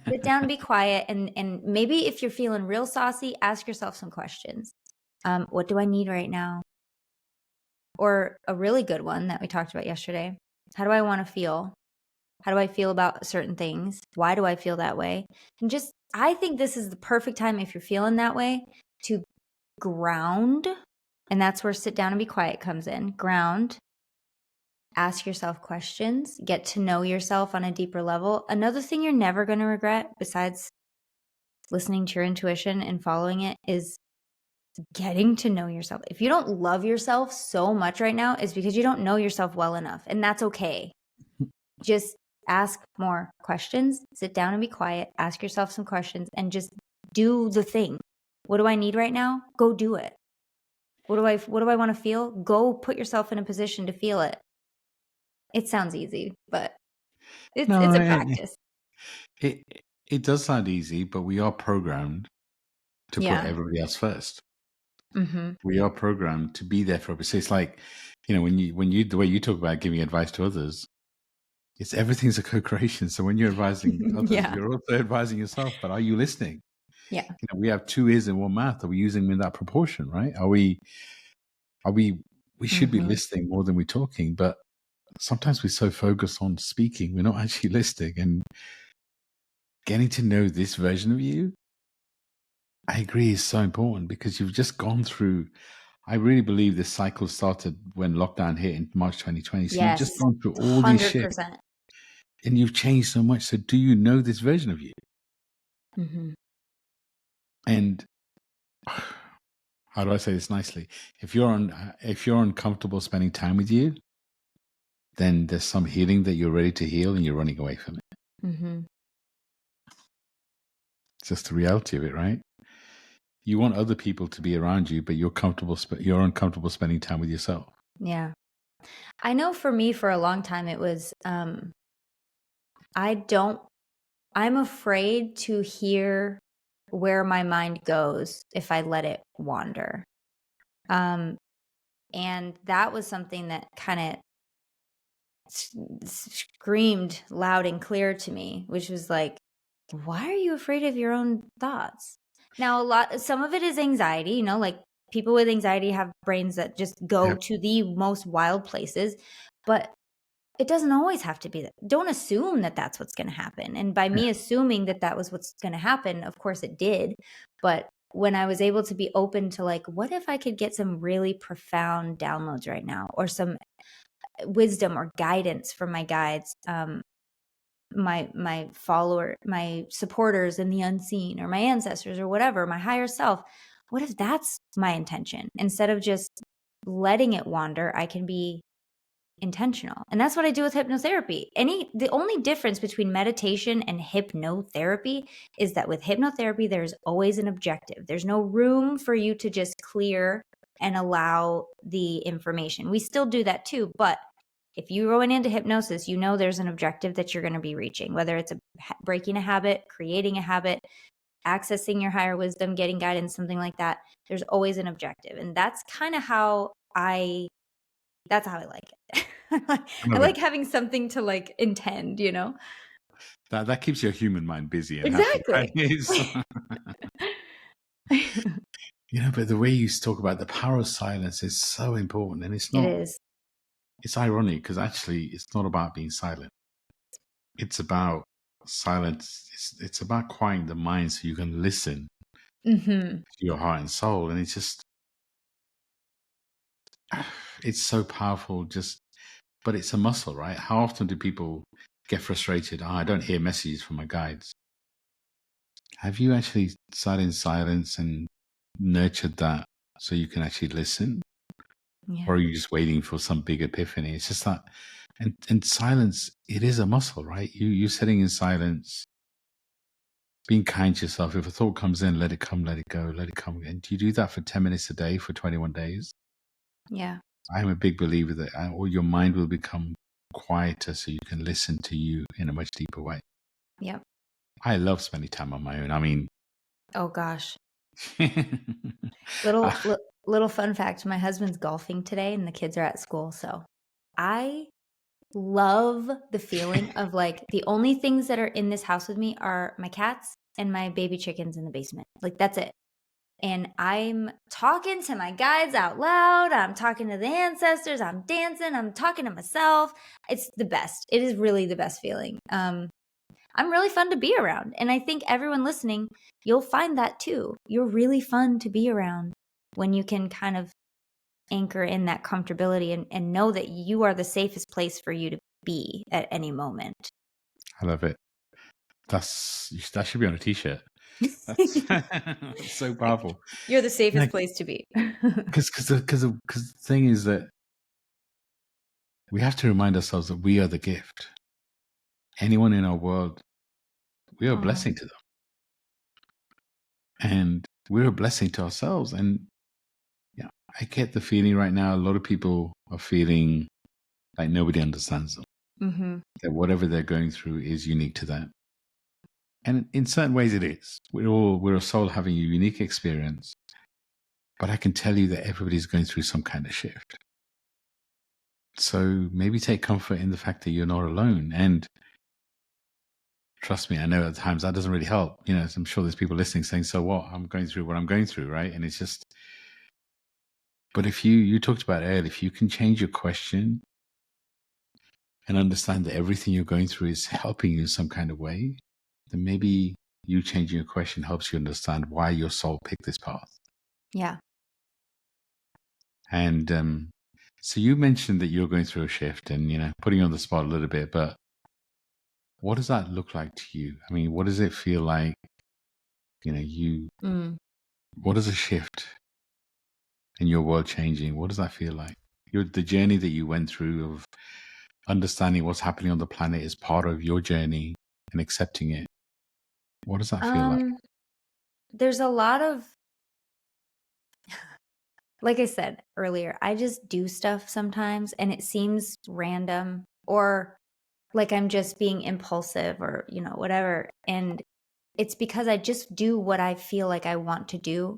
Speaker 2: Sit down and be quiet. And maybe if you're feeling real saucy, ask yourself some questions. What do I need right now? Or a really good one that we talked about yesterday. How do I want to feel? How do I feel about certain things? Why do I feel that way? And I think this is the perfect time if you're feeling that way to ground. And that's where sit down and be quiet comes in. Ground. Ask yourself questions, get to know yourself on a deeper level. Another thing you're never going to regret besides listening to your intuition and following it is getting to know yourself. If you don't love yourself so much right now, it's because you don't know yourself well enough. And that's okay. Just ask more questions, sit down and be quiet, ask yourself some questions, and just do the thing. What do I need right now? Go do it. What do I want to feel? Go put yourself in a position to feel it. It sounds easy, but it's
Speaker 1: No,
Speaker 2: a practice.
Speaker 1: it it does sound easy, but we are programmed to put
Speaker 2: Yeah.
Speaker 1: everybody else first.
Speaker 2: Mm-hmm.
Speaker 1: We are programmed to be there for others. So it's like, when you the way you talk about giving advice to others, it's everything's a co-creation. So when you're advising others,
Speaker 2: Yeah.
Speaker 1: you're also advising yourself. But are you listening?
Speaker 2: Yeah.
Speaker 1: We have two ears and one mouth. Are we using them in that proportion? Right? We should be
Speaker 2: Mm-hmm.
Speaker 1: listening more than we're talking, but sometimes we're so focused on speaking, we're not actually listening. And getting to know this version of you, I agree, is so important because you've just gone through. I really believe this cycle started when lockdown hit in March 2020. So you've just
Speaker 2: Yes.
Speaker 1: gone through all these shit
Speaker 2: 100%.
Speaker 1: and you've changed so much. So do you know this version of you?
Speaker 2: Mm-hmm.
Speaker 1: And how do I say this nicely? If you're uncomfortable spending time with you, then there's some healing that you're ready to heal and you're running away from it.
Speaker 2: Mm-hmm.
Speaker 1: It's just the reality of it, right? You want other people to be around you, but you're uncomfortable spending time with yourself.
Speaker 2: Yeah. I know for me, for a long time, it was, I'm afraid to hear where my mind goes if I let it wander. And that was something that kind of screamed loud and clear to me, which was like, why are you afraid of your own thoughts? Now, some of it is anxiety, like people with anxiety have brains that just go
Speaker 1: Yep.
Speaker 2: to the most wild places, but it doesn't always have to be that. Don't assume that that's what's going to happen. And by me assuming that that was what's going to happen, of course it did. But when I was able to be open to like, what if I could get some really profound downloads right now, or some wisdom or guidance from my guides, my supporters in the unseen, or my ancestors, or whatever, my higher self. What if that's my intention? Instead of just letting it wander, I can be intentional. And that's what I do with hypnotherapy. The only difference between meditation and hypnotherapy is that with hypnotherapy, there's always an objective. There's no room for you to just clear and allow the information. We still do that too, but if you're going into hypnosis, there's an objective that you're going to be reaching, whether it's breaking a habit, creating a habit, accessing your higher wisdom, getting guidance, something like that. There's always an objective. And that's kind of how I like it. I like having something to like intend,
Speaker 1: That keeps your human mind busy and happy, right?
Speaker 2: Exactly.
Speaker 1: But the way you talk about the power of silence is so important. And
Speaker 2: It is.
Speaker 1: it's ironic because actually it's not about being silent. It's about silence. It's about quieting the mind so you can listen
Speaker 2: Mm-hmm.
Speaker 1: to your heart and soul. And it's so powerful, but it's a muscle, right? How often do people get frustrated? I don't hear messages from my guides. Have you actually sat in silence and nurtured that so you can actually listen?
Speaker 2: Yeah.
Speaker 1: Or are you just waiting for some big epiphany? It's just that, and silence, it is a muscle, right? You sitting in silence, being kind to yourself. If a thought comes in, let it come, let it go, let it come. And do you do that for 10 minutes a day for 21 days?
Speaker 2: Yeah.
Speaker 1: I'm a big believer that or your mind will become quieter so you can listen to you in a much deeper way.
Speaker 2: Yep.
Speaker 1: I love spending time on my own. I mean,
Speaker 2: Oh gosh.
Speaker 1: Ah,
Speaker 2: Little fun fact, my husband's golfing today and the kids are at school, so I love the feeling of like the only things that are in this house with me are my cats and my baby chickens in the basement. Like that's it. And I'm talking to my guides out loud. I'm talking to the ancestors. I'm dancing. I'm talking to myself. It's the best. It is really the best feeling. I'm really fun to be around. And I think everyone listening, you'll find that too. You're really fun to be around when you can kind of anchor in that comfortability and know that you are the safest place for you to be at any moment.
Speaker 1: I love it. That should be on a t-shirt. That's, that's so powerful.
Speaker 2: You're the safest
Speaker 1: Like,
Speaker 2: place to be.
Speaker 1: because the thing is that we have to remind ourselves that we are the gift. Anyone in our world, we are a
Speaker 2: Oh.
Speaker 1: blessing to them, and we're a blessing to ourselves. And yeah, I get the feeling right now. A lot of people are feeling like nobody understands them.
Speaker 2: Mm-hmm.
Speaker 1: That whatever they're going through is unique to them. And in certain ways it is. We're a soul having a unique experience. But I can tell you that everybody's going through some kind of shift. So maybe take comfort in the fact that you're not alone. And trust me, I know at times that doesn't really help. You know, I'm sure there's people listening saying, so what? I'm going through what I'm going through, right? And it's just, but if you talked about earlier, if you can change your question and understand that everything you're going through is helping you in some kind of way, then maybe you changing your question helps you understand why your soul picked this path.
Speaker 2: Yeah.
Speaker 1: And so you mentioned that you're going through a shift and, you know, putting you on the spot a little bit, but what does that look like to you? I mean, what does it feel like? You know, what is a shift in your world changing? What does that feel like? The journey that you went through of understanding what's happening on the planet is part of your journey and accepting it. What does that feel like?
Speaker 2: There's a lot of, like I said earlier, I just do stuff sometimes and it seems random or like I'm just being impulsive or, you know, whatever. And it's because I just do what I feel like I want to do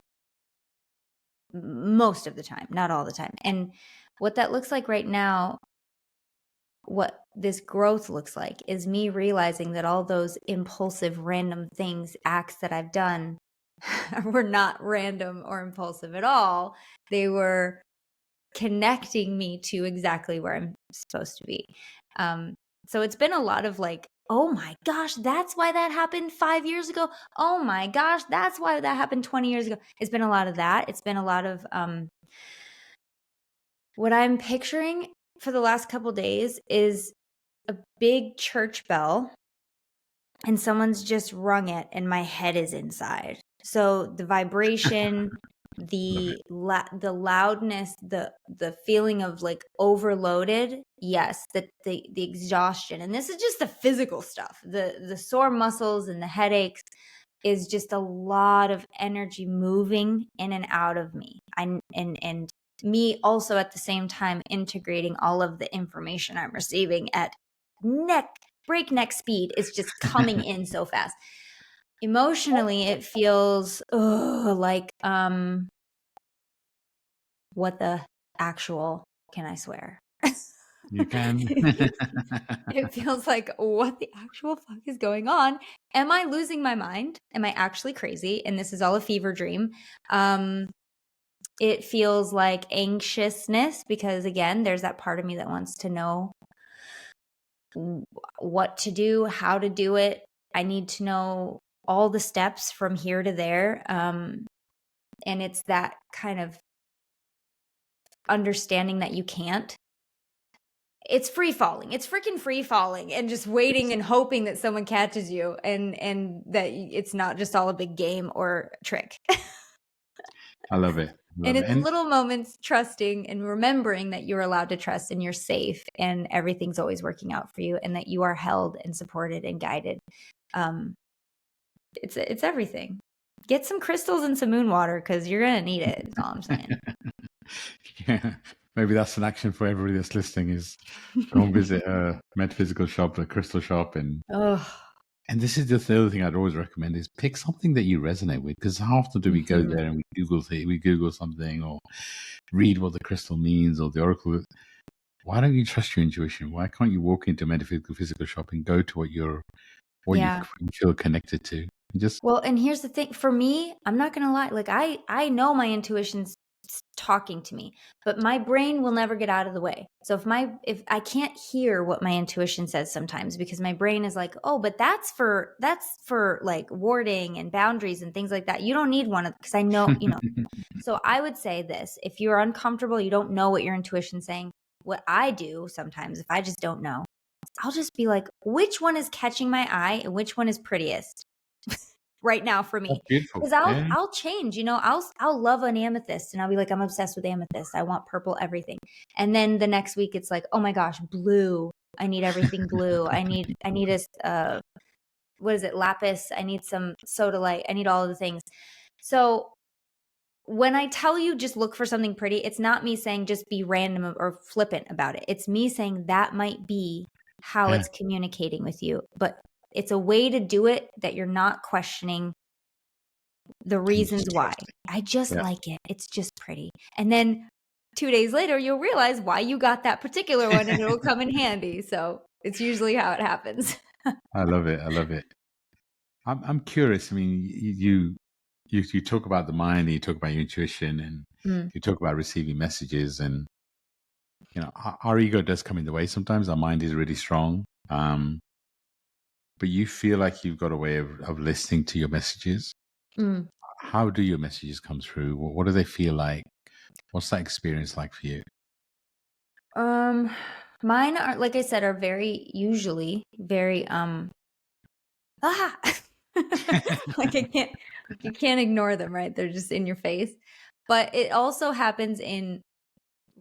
Speaker 2: most of the time, not all the time. And what that looks like right now, what this growth looks like is me realizing that all those impulsive, random things, acts that I've done were not random or impulsive at all. They were connecting me to exactly where I'm supposed to be. So it's been a lot of like, oh my gosh, that's why that happened 5 years ago. Oh my gosh, that's why that happened 20 years ago. It's been a lot of that. It's been a lot of what I'm picturing for the last couple days is a big church bell and someone's just rung it and my head is inside. So the vibration, the loudness, the feeling of like overloaded, yes, the exhaustion. And this is just the physical stuff. The sore muscles and the headaches is just a lot of energy moving in and out of me. And me also at the same time integrating all of the information I'm receiving at breakneck speed. Is just coming in so fast. Emotionally, it feels like what the actual, can I swear?
Speaker 1: You can.
Speaker 2: It feels like, what the actual fuck is going on? Am I losing my mind? Am I actually crazy? And this is all a fever dream. It feels like anxiousness because, again, there's that part of me that wants to know what to do, how to do it. I need to know all the steps from here to there. And it's that kind of understanding that you can't. It's free falling. It's freaking free falling and just waiting and hoping that someone catches you and that it's not just all a big game or trick.
Speaker 1: I love it.
Speaker 2: And
Speaker 1: Love it.
Speaker 2: it's little moments trusting and remembering that you're allowed to trust and you're safe and everything's always working out for you and that you are held and supported and guided. It's everything. Get some crystals and some moon water because you're gonna need it. That's all I'm saying.
Speaker 1: Yeah, maybe that's an action for everybody that's listening: is go and visit a metaphysical shop, a crystal shop, and this is the other thing I'd always recommend: is pick something that you resonate with. Because how often do we go there and we Google something or read what the crystal means or the oracle? Why don't you trust your intuition? Why can't you walk into a metaphysical physical shop and go to what you feel connected to?
Speaker 2: Well, and here's the thing for me, I'm not going to lie. Like I know my intuition's talking to me, but my brain will never get out of the way. So if I can't hear what my intuition says sometimes because my brain is like, "Oh, but that's for like warding and boundaries and things like that. You don't need one because I know, you know." So I would say this, if you're uncomfortable, you don't know what your intuition's saying, what I do sometimes if I just don't know, I'll just be like, "Which one is catching my eye and which one is prettiest?" right now for
Speaker 1: That's
Speaker 2: me.
Speaker 1: beautiful.
Speaker 2: Because
Speaker 1: Yeah.
Speaker 2: I'll change, I'll love an amethyst and I'll be like, I'm obsessed with amethyst. I want purple everything. And then the next week it's like, oh my gosh, blue. I need everything blue. I need a what is it, lapis? I need some sodalite. I need all of the things. So when I tell you just look for something pretty, it's not me saying just be random or flippant about it. It's me saying that might be how
Speaker 1: Yeah.
Speaker 2: it's communicating with you. But it's a way to do it that you're not questioning the
Speaker 1: And you
Speaker 2: reasons
Speaker 1: just
Speaker 2: why.
Speaker 1: trust it.
Speaker 2: I just
Speaker 1: Yeah.
Speaker 2: like it. It's just pretty. And then 2 days later, you'll realize why you got that particular one and it'll come in handy. So it's usually how it happens.
Speaker 1: I love it. I love it. I'm curious. I mean, you talk about the mind, and you talk about your intuition, and
Speaker 2: Mm,
Speaker 1: you talk about receiving messages, and our ego does come in the way sometimes. Our mind is really strong, but you feel like you've got a way of listening to your messages.
Speaker 2: mm.
Speaker 1: How do your messages come through? What do they feel like? What's that experience like for you?
Speaker 2: Mine are, like I said, are usually very, ah, like you can't ignore them, right? They're just in your face. But it also happens in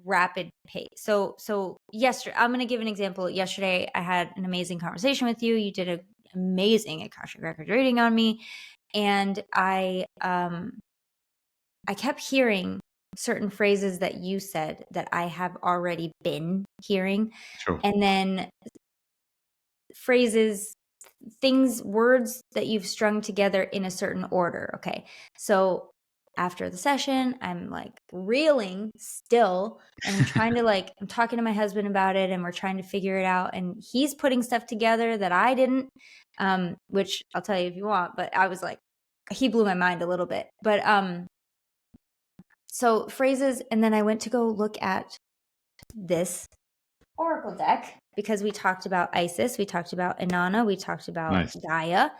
Speaker 2: rapid pace. So yesterday, I'm going to give an example. Yesterday, I had an amazing conversation with you. You did an amazing Akashic Record reading on me, and I kept hearing certain phrases that you said that I have already been hearing,
Speaker 1: Sure.
Speaker 2: and then phrases, things, words that you've strung together in a certain order. Okay. So after the session, I'm like reeling still, and I'm trying to I'm talking to my husband about it, and we're trying to figure it out. And he's putting stuff together that I didn't, which I'll tell you if you want, but I was like, he blew my mind a little bit. But so phrases, and then I went to go look at this Oracle deck because we talked about Isis, we talked about Inanna, we talked about
Speaker 1: Nice.
Speaker 2: Gaia.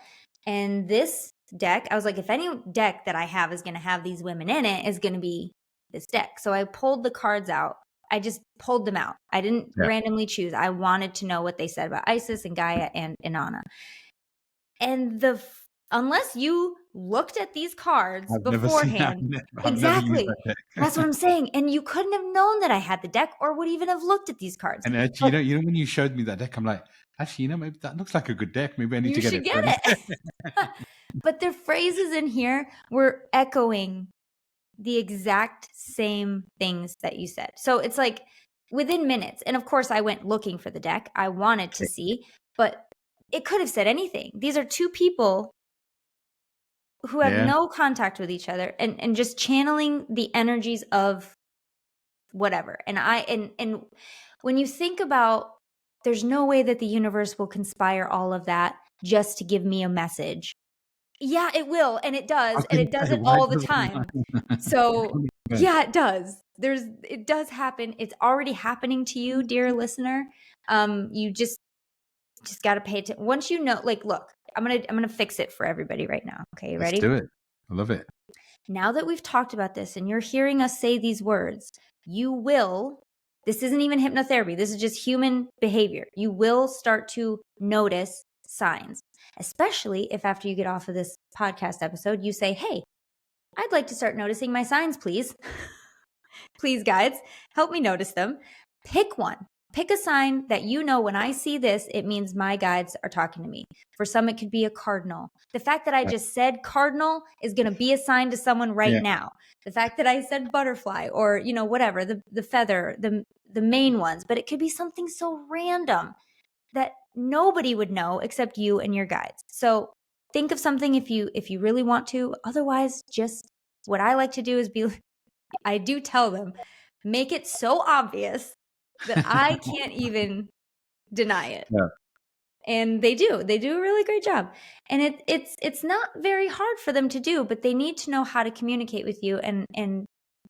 Speaker 2: And this deck, I was like, if any deck that I have is going to have these women in it, is going to be this deck. So I pulled the cards out. I just pulled them out. I didn't
Speaker 1: Yeah.
Speaker 2: randomly choose. I wanted to know what they said about Isis and Gaia and Inanna. And unless you looked at these cards
Speaker 1: I've never seen.
Speaker 2: beforehand,
Speaker 1: I've never used
Speaker 2: exactly.
Speaker 1: that deck.
Speaker 2: That's what I'm saying. And you couldn't have known that I had the deck or would even have looked at these cards.
Speaker 1: And actually,
Speaker 2: But
Speaker 1: when you showed me that deck, I'm like, actually, maybe that looks like a good deck. Maybe I need
Speaker 2: you
Speaker 1: to get
Speaker 2: should
Speaker 1: it for
Speaker 2: get
Speaker 1: it.
Speaker 2: it. But the phrases in here were echoing the exact same things that you said. So it's like within minutes. And of course, I went looking for the deck. I wanted to see, but it could have said anything. These are two people who have
Speaker 1: Yeah.
Speaker 2: no contact with each other and just channeling the energies of whatever. And when you think about, there's no way that the universe will conspire all of that just to give me a message. Yeah, it will, and it
Speaker 1: I
Speaker 2: does,
Speaker 1: was
Speaker 2: and
Speaker 1: going
Speaker 2: it
Speaker 1: to
Speaker 2: does
Speaker 1: say,
Speaker 2: it
Speaker 1: why
Speaker 2: all the
Speaker 1: does it
Speaker 2: time.
Speaker 1: not?
Speaker 2: So
Speaker 1: 100%.
Speaker 2: yeah, it does. It does happen. It's already happening to you, dear listener. You just got to pay attention. Once you know, look, I'm gonna fix it for everybody right now. Okay, you
Speaker 1: Let's
Speaker 2: ready?
Speaker 1: do it. I love it.
Speaker 2: Now that we've talked about this and you're hearing us say these words, you will, this isn't even hypnotherapy, this is just human behavior. You will start to notice signs, especially if after you get off of this podcast episode, you say, hey, I'd like to start noticing my signs, please. Please, guides, help me notice them. Pick one. Pick a sign that you know when I see this, it means my guides are talking to me. For some, it could be a cardinal. The fact that I just said cardinal is going to be a sign to someone right
Speaker 1: Yeah.
Speaker 2: now. The fact that I said butterfly or, whatever, the feather, the main ones, but it could be something so random that nobody would know except you and your guides. So think of something if you really want to. Otherwise, just what I like to do is I do tell them, make it so obvious that I can't even deny it.
Speaker 1: Yeah.
Speaker 2: And they do a really great job. And it's not very hard for them to do, but they need to know how to communicate with you, and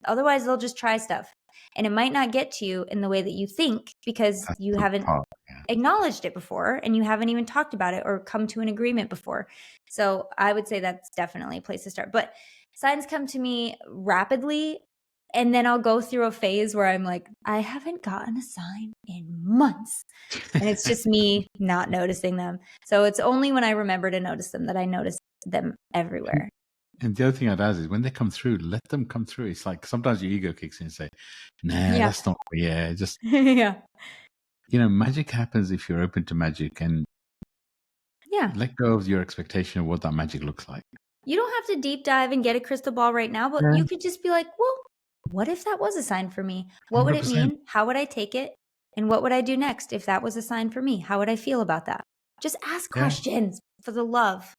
Speaker 2: otherwise they'll just try stuff. And it might not get to you in the way that you think because
Speaker 1: That's
Speaker 2: you
Speaker 1: the
Speaker 2: haven't
Speaker 1: part. Yeah.
Speaker 2: acknowledged it before and you haven't even talked about it or come to an agreement before. So I would say that's definitely a place to start. But signs come to me rapidly, and then I'll go through a phase where I'm like, I haven't gotten a sign in months. And it's just me not noticing them. So it's only when I remember to notice them that I notice them everywhere.
Speaker 1: And the other thing I'd add is when they come through, let them come through. It's like sometimes your ego kicks in and say, nah,
Speaker 2: Yeah.
Speaker 1: that's not, yeah, just,
Speaker 2: Yeah.
Speaker 1: magic happens if you're open to magic and
Speaker 2: Yeah.
Speaker 1: let go of your expectation of what that magic looks like.
Speaker 2: You don't have to deep dive and get a crystal ball right now, but
Speaker 1: Yeah,
Speaker 2: you could just be like, well, what if that was a sign for me? What would it
Speaker 1: 100%.
Speaker 2: mean? How would I take it? And what would I do next if that was a sign for me? How would I feel about that? Just ask
Speaker 1: Yeah.
Speaker 2: questions for the love.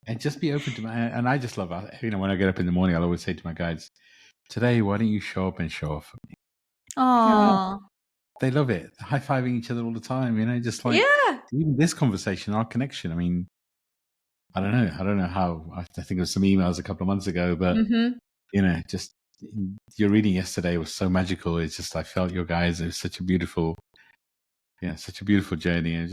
Speaker 1: And just be open to and I just love, when I get up in the morning, I'll always say to my guides, today, why don't you show up and show off?
Speaker 2: Oh,
Speaker 1: They love it. High-fiving each other all the time, just like
Speaker 2: yeah.
Speaker 1: even this conversation, our connection. I mean, I don't know how. I think there was some emails a couple of months ago, but
Speaker 2: Mm-hmm.
Speaker 1: just your reading yesterday was so magical. It's just I felt your guys. It was such a beautiful journey, and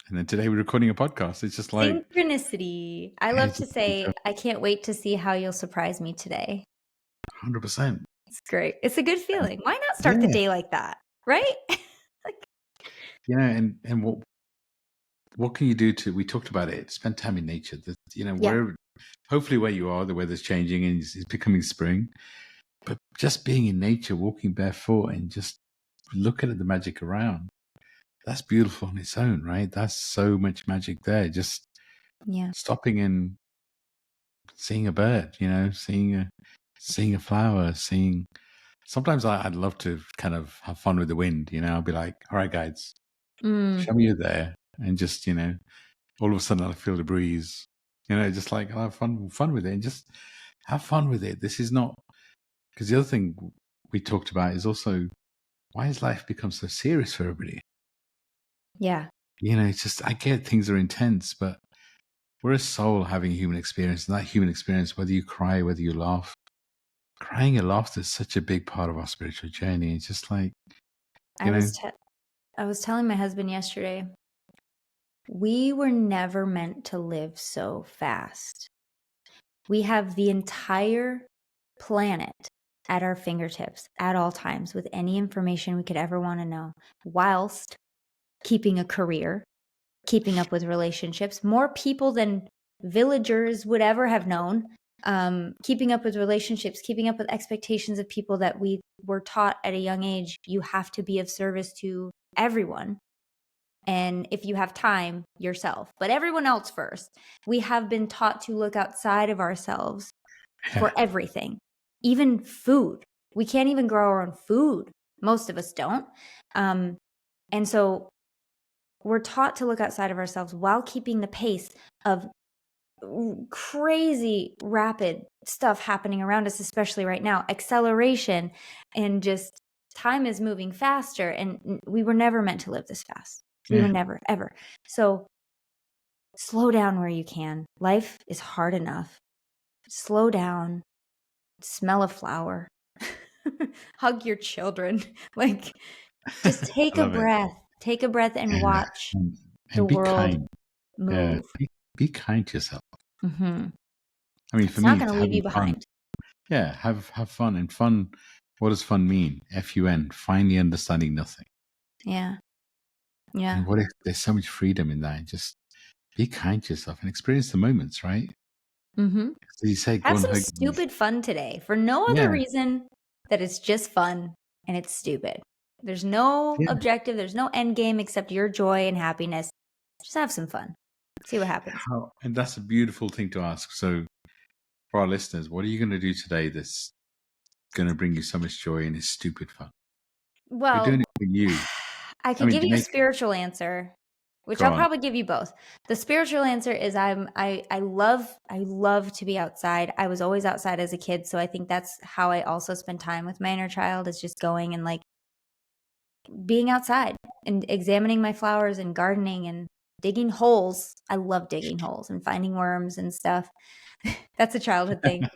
Speaker 1: and then today we're recording a podcast. It's just like
Speaker 2: Synchronicity. I love to say, I can't wait to see how you'll surprise me today.
Speaker 1: 100%.
Speaker 2: It's great. It's a good feeling. Why not start the
Speaker 1: Yeah,
Speaker 2: day like that? Right? Like,
Speaker 1: and what can you do we talked about it. Spend time in nature.
Speaker 2: yeah.
Speaker 1: Wherever, hopefully where you are, the weather's changing and it's becoming spring. But just being in nature, walking barefoot, and just looking at the magic around. That's beautiful on its own, right? That's so much magic there. Just stopping and seeing a bird, seeing a flower, seeing. Sometimes I'd love to kind of have fun with the wind, I'll be like, all right, guys, show me you're there. And just, all of a sudden I'll feel the breeze, just like I'll have fun with it and just have fun with it. This is not, because the other thing we talked about is also, why has life become so serious for everybody?
Speaker 2: Yeah.
Speaker 1: It's just, I get things are intense, but we're a soul having a human experience. And that human experience, whether you cry, whether you laugh, crying and laughter is such a big part of our spiritual journey. It's just like,
Speaker 2: I was telling my husband yesterday, we were never meant to live so fast. We have the entire planet at our fingertips at all times with any information we could ever want to know, whilst keeping a career, keeping up with relationships, more people than villagers would ever have known, keeping up with relationships, keeping up with expectations of people that we were taught at a young age. You have to be of service to everyone. And if you have time, yourself, but everyone else first. We have been taught to look outside of ourselves for everything, even food. We can't even grow our own food. Most of us don't. And so we're taught to look outside of ourselves while keeping the pace of crazy rapid stuff happening around us, especially right now, acceleration, and just time is moving faster. And we were never meant to live this fast. We were never, ever. So slow down where you can. Life is hard enough. Slow down, smell a flower, hug your children. Like, just take a breath. Take a breath and watch the
Speaker 1: be
Speaker 2: world
Speaker 1: kind.
Speaker 2: move.
Speaker 1: Be kind to yourself.
Speaker 2: Mm-hmm.
Speaker 1: I mean,
Speaker 2: It's
Speaker 1: for
Speaker 2: not
Speaker 1: me,
Speaker 2: going to leave you behind.
Speaker 1: Fun. Yeah, have fun. And fun, what does fun mean? F-U-N, finally understanding nothing.
Speaker 2: Yeah. Yeah.
Speaker 1: And what if there's so much freedom in that? Just be kind to yourself and experience the moments, right?
Speaker 2: Mm-hmm.
Speaker 1: So you say, go
Speaker 2: Have
Speaker 1: and
Speaker 2: some
Speaker 1: hug.
Speaker 2: stupid fun today for no other reason that it's just fun and it's stupid. There's no objective. There's no end game except your joy and happiness. Just have some fun. See what happens.
Speaker 1: And that's a beautiful thing to ask. So for our listeners, what are you going to do today that's going to bring you so much joy and is stupid fun?
Speaker 2: Well,
Speaker 1: you're doing it for you.
Speaker 2: I can give you a spiritual answer, which I'll probably give you both. The spiritual answer is I love to be outside. I was always outside as a kid, so I think that's how I also spend time with my inner child, is just going and like being outside and examining my flowers and gardening and digging holes. I love digging holes and finding worms and stuff. That's a childhood thing.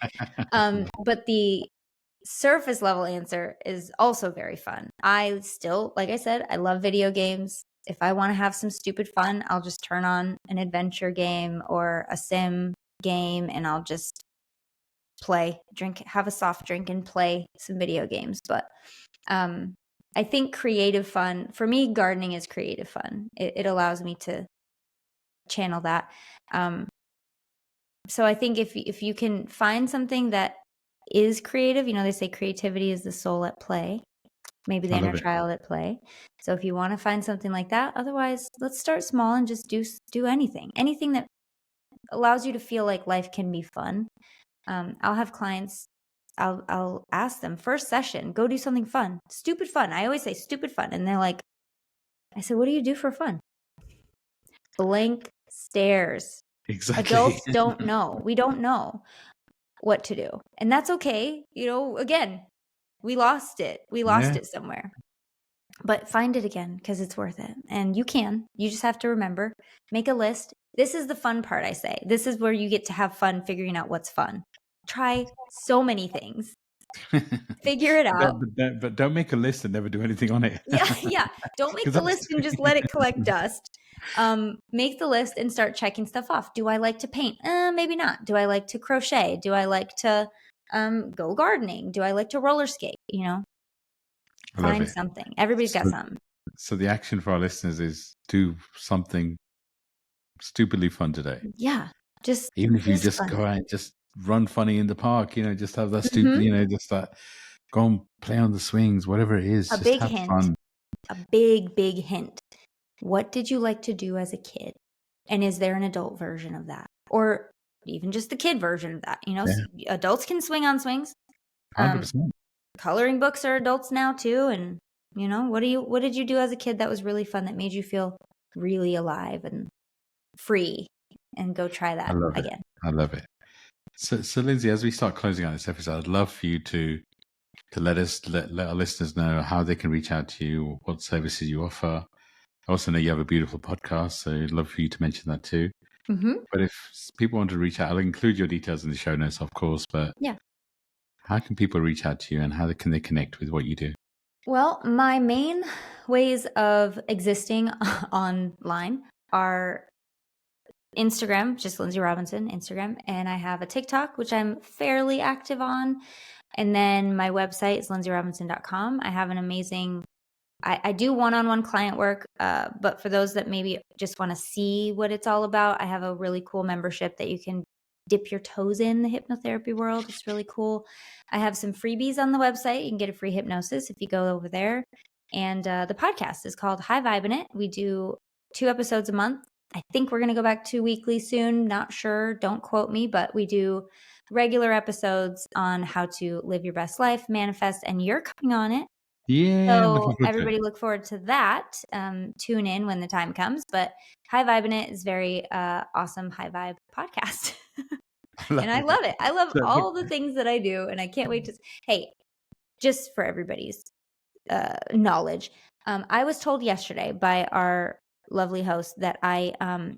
Speaker 2: But the surface level answer is also very fun. I still, like I said, I love video games. If I want to have some stupid fun, I'll just turn on an adventure game or a sim game and I'll just play, have a soft drink and play some video games. But I think creative fun, for me, gardening is creative fun. It allows me to channel that. So I think if you can find something that is creative, they say creativity is the soul at play, maybe the
Speaker 1: I
Speaker 2: inner
Speaker 1: love it.
Speaker 2: child at play. So if you want to find something like that, otherwise let's start small and just do anything that allows you to feel like life can be fun. I'll have clients, I'll ask them, first session, go do something fun, stupid fun. I always say stupid fun. And they're like, I said, what do you do for fun? Blank stares.
Speaker 1: Exactly.
Speaker 2: Adults don't know. We don't know what to do. And that's okay. Again, we lost it. We lost
Speaker 1: Yeah,
Speaker 2: it somewhere. But find it again because it's worth it. And you can. You just have to remember, make a list. This is the fun part, I say. This is where you get to have fun figuring out what's fun. Try so many things. Figure it out.
Speaker 1: but don't make a list and never do anything on it.
Speaker 2: Yeah, yeah. Don't make
Speaker 1: 'Cause
Speaker 2: the
Speaker 1: that's
Speaker 2: list and just let it collect dust. Make the list and start checking stuff off. Do I like to paint? Maybe not. Do I like to crochet? Do I like to go gardening? Do I like to roller skate?
Speaker 1: I love
Speaker 2: Find
Speaker 1: it.
Speaker 2: something. Everybody's got
Speaker 1: So,
Speaker 2: something.
Speaker 1: so the action for our listeners is do something stupidly fun today.
Speaker 2: Yeah, just
Speaker 1: Even if you just
Speaker 2: fun.
Speaker 1: go out and just run funny in the park, just have that stupid,
Speaker 2: Mhm.
Speaker 1: just that go and play on the swings, whatever it is,
Speaker 2: A
Speaker 1: just
Speaker 2: big
Speaker 1: have
Speaker 2: hint.
Speaker 1: fun.
Speaker 2: A big hint. What did you like to do as a kid? And is there an adult version of that? Or even just the kid version of that?
Speaker 1: Yeah,
Speaker 2: Adults can swing on swings. Um,
Speaker 1: 100%.
Speaker 2: Coloring books are adults now too. And what did you do as a kid that was really fun, that made you feel really alive and free? And go try
Speaker 1: I
Speaker 2: that
Speaker 1: love it.
Speaker 2: again.
Speaker 1: I love it. So Lynnsey, as we start closing out this episode, I'd love for you to let our listeners know how they can reach out to you, what services you offer. I also know you have a beautiful podcast, so I'd love for you to mention that too.
Speaker 2: Mm-hmm.
Speaker 1: But if people want to reach out, I'll include your details in the show notes, of course. But
Speaker 2: Yeah.
Speaker 1: how can people reach out to you, and how can they connect with what you do?
Speaker 2: Well, my main ways of existing online are Instagram, just Lynnsey Robinson, Instagram. And I have a TikTok, which I'm fairly active on. And then my website is lynnseyrobinson.com. I have an amazing, I do one-on-one client work, but for those that maybe just want to see what it's all about, I have a really cool membership that you can dip your toes in the hypnotherapy world. It's really cool. I have some freebies on the website. You can get a free hypnosis if you go over there. And the podcast is called High Vibin It. We do 2 episodes a month. I think we're going to go back to weekly soon. Not sure. Don't quote me, but we do regular episodes on how to live your best life, manifest, and you're coming on it.
Speaker 1: Yeah, I'm looking
Speaker 2: So
Speaker 1: forward to it.
Speaker 2: everybody look forward to that. Tune in when the time comes. But High Vibin It is very awesome high vibe podcast.
Speaker 1: I love
Speaker 2: And I
Speaker 1: it.
Speaker 2: love it. I love
Speaker 1: So,
Speaker 2: all the things that I do. And I can't wait to, hey, just for everybody's knowledge, I was told yesterday by our lovely host that I'm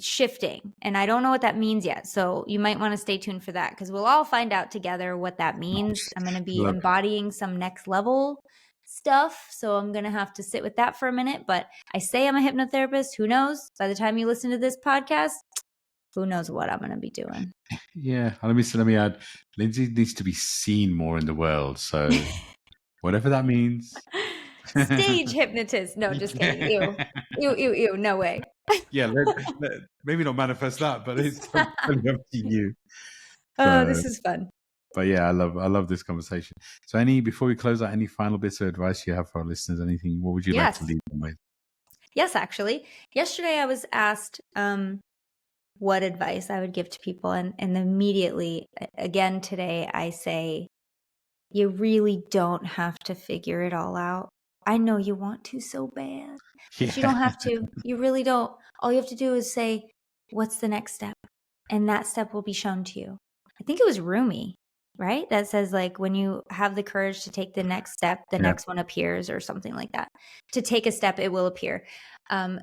Speaker 2: shifting, and I don't know what that means yet. So you might want to stay tuned for that, because we'll all find out together what that means. I'm going to be
Speaker 1: love it.
Speaker 2: embodying some next level stuff. So I'm going to have to sit with that for a minute. But I say I'm a hypnotherapist. Who knows? By the time you listen to this podcast, who knows what I'm going to be doing.
Speaker 1: Yeah, let me add. Lynnsey needs to be seen more in the world. So whatever that means.
Speaker 2: Stage hypnotist. No, just kidding. Ew. Ew, ew, ew. No way.
Speaker 1: Yeah, maybe not manifest that, but it's totally up to you.
Speaker 2: Oh,
Speaker 1: So,
Speaker 2: this is fun.
Speaker 1: but yeah, I love this conversation. So, before we close out, any final bits of advice you have for our listeners? Anything? What would you like to
Speaker 2: Yes.
Speaker 1: leave them with?
Speaker 2: Yes, actually. Yesterday I was asked what advice I would give to people. And immediately, again, today, I say, you really don't have to figure it all out. I know you want to so bad, but you don't
Speaker 1: Yeah,
Speaker 2: have to. You really don't. All you have to do is say, what's the next step? And that step will be shown to you. I think it was Rumi, right? That says, like, when you have the courage to take the next step, the
Speaker 1: yeah,
Speaker 2: next one appears, or something like that. To take a step, it will appear.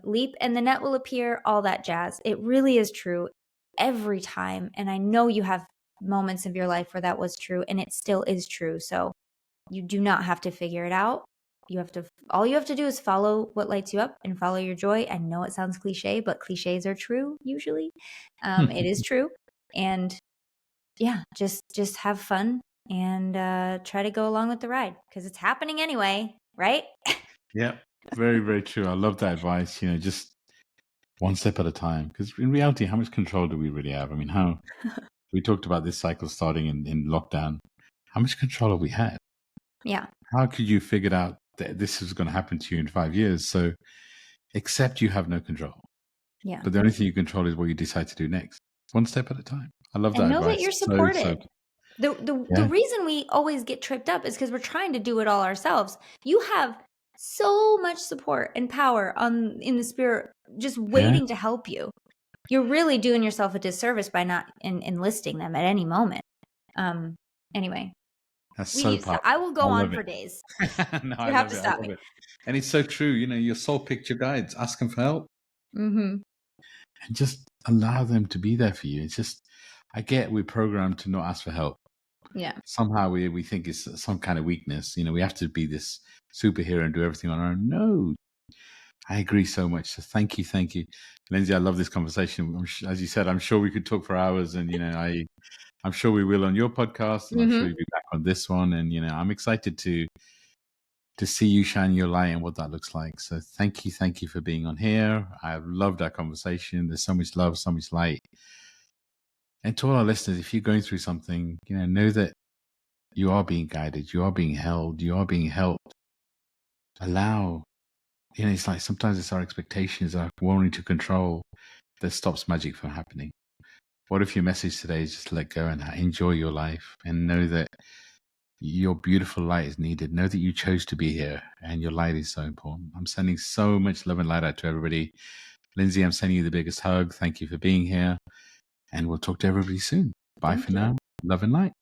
Speaker 2: Leap and the net will appear, all that jazz. It really is true every time. And I know you have moments of your life where that was true, and it still is true. So you do not have to figure it out. All you have to do is follow what lights you up and follow your joy. I know it sounds cliche, but cliches are true usually. It is true. And yeah, just have fun and try to go along with the ride, because it's happening anyway, right?
Speaker 1: yeah. Very, very true. I love that advice. Just one step at a time. Because in reality, how much control do we really have? I mean, how we talked about this cycle starting in lockdown. How much control have we had?
Speaker 2: Yeah.
Speaker 1: How could you figure out that this is going to happen to you in 5 years? So except you have no control.
Speaker 2: Yeah.
Speaker 1: But the only thing you control is what you decide to do next. One step at a time. I love that
Speaker 2: And know
Speaker 1: advice.
Speaker 2: that you're
Speaker 1: So
Speaker 2: supported. The
Speaker 1: yeah.
Speaker 2: reason we always get tripped up is because we're trying to do it all ourselves. You have so much support and power in the spirit just waiting to help you. You're really doing yourself a disservice by not enlisting them at any moment. Anyway,
Speaker 1: That's
Speaker 2: we
Speaker 1: so
Speaker 2: need to stop.
Speaker 1: powerful.
Speaker 2: I will go
Speaker 1: I
Speaker 2: on
Speaker 1: love
Speaker 2: for
Speaker 1: it.
Speaker 2: days.
Speaker 1: No,
Speaker 2: You
Speaker 1: I
Speaker 2: have
Speaker 1: love
Speaker 2: to
Speaker 1: it. I
Speaker 2: stop
Speaker 1: love
Speaker 2: me.
Speaker 1: it. And it's so true. Your soul picture guides, ask them for help
Speaker 2: Mm-hmm.
Speaker 1: and just allow them to be there for you. It's just, I get we're programmed to not ask for help.
Speaker 2: Yeah.
Speaker 1: Somehow we think it's some kind of weakness. We have to be this superhero and do everything on our own. No, I agree so much. So thank you. Lynnsey, I love this conversation. As you said, I'm sure we could talk for hours and, I'm sure we will on your podcast and I'm sure you'll be back on this one. And, I'm excited to see you shine your light and what that looks like. So thank you for being on here. I've loved our conversation. There's so much love, so much light. And to all our listeners, if you're going through something, know that you are being guided, you are being held, you are being helped. Allow, it's like sometimes it's our expectations, our wanting to control that stops magic from happening. What if your message today is just let go and enjoy your life and know that your beautiful light is needed. Know that you chose to be here and your light is so important. I'm sending so much love and light out to everybody. Lynnsey, I'm sending you the biggest hug. Thank you for being here. And we'll talk to everybody soon. Bye for now. Love and light.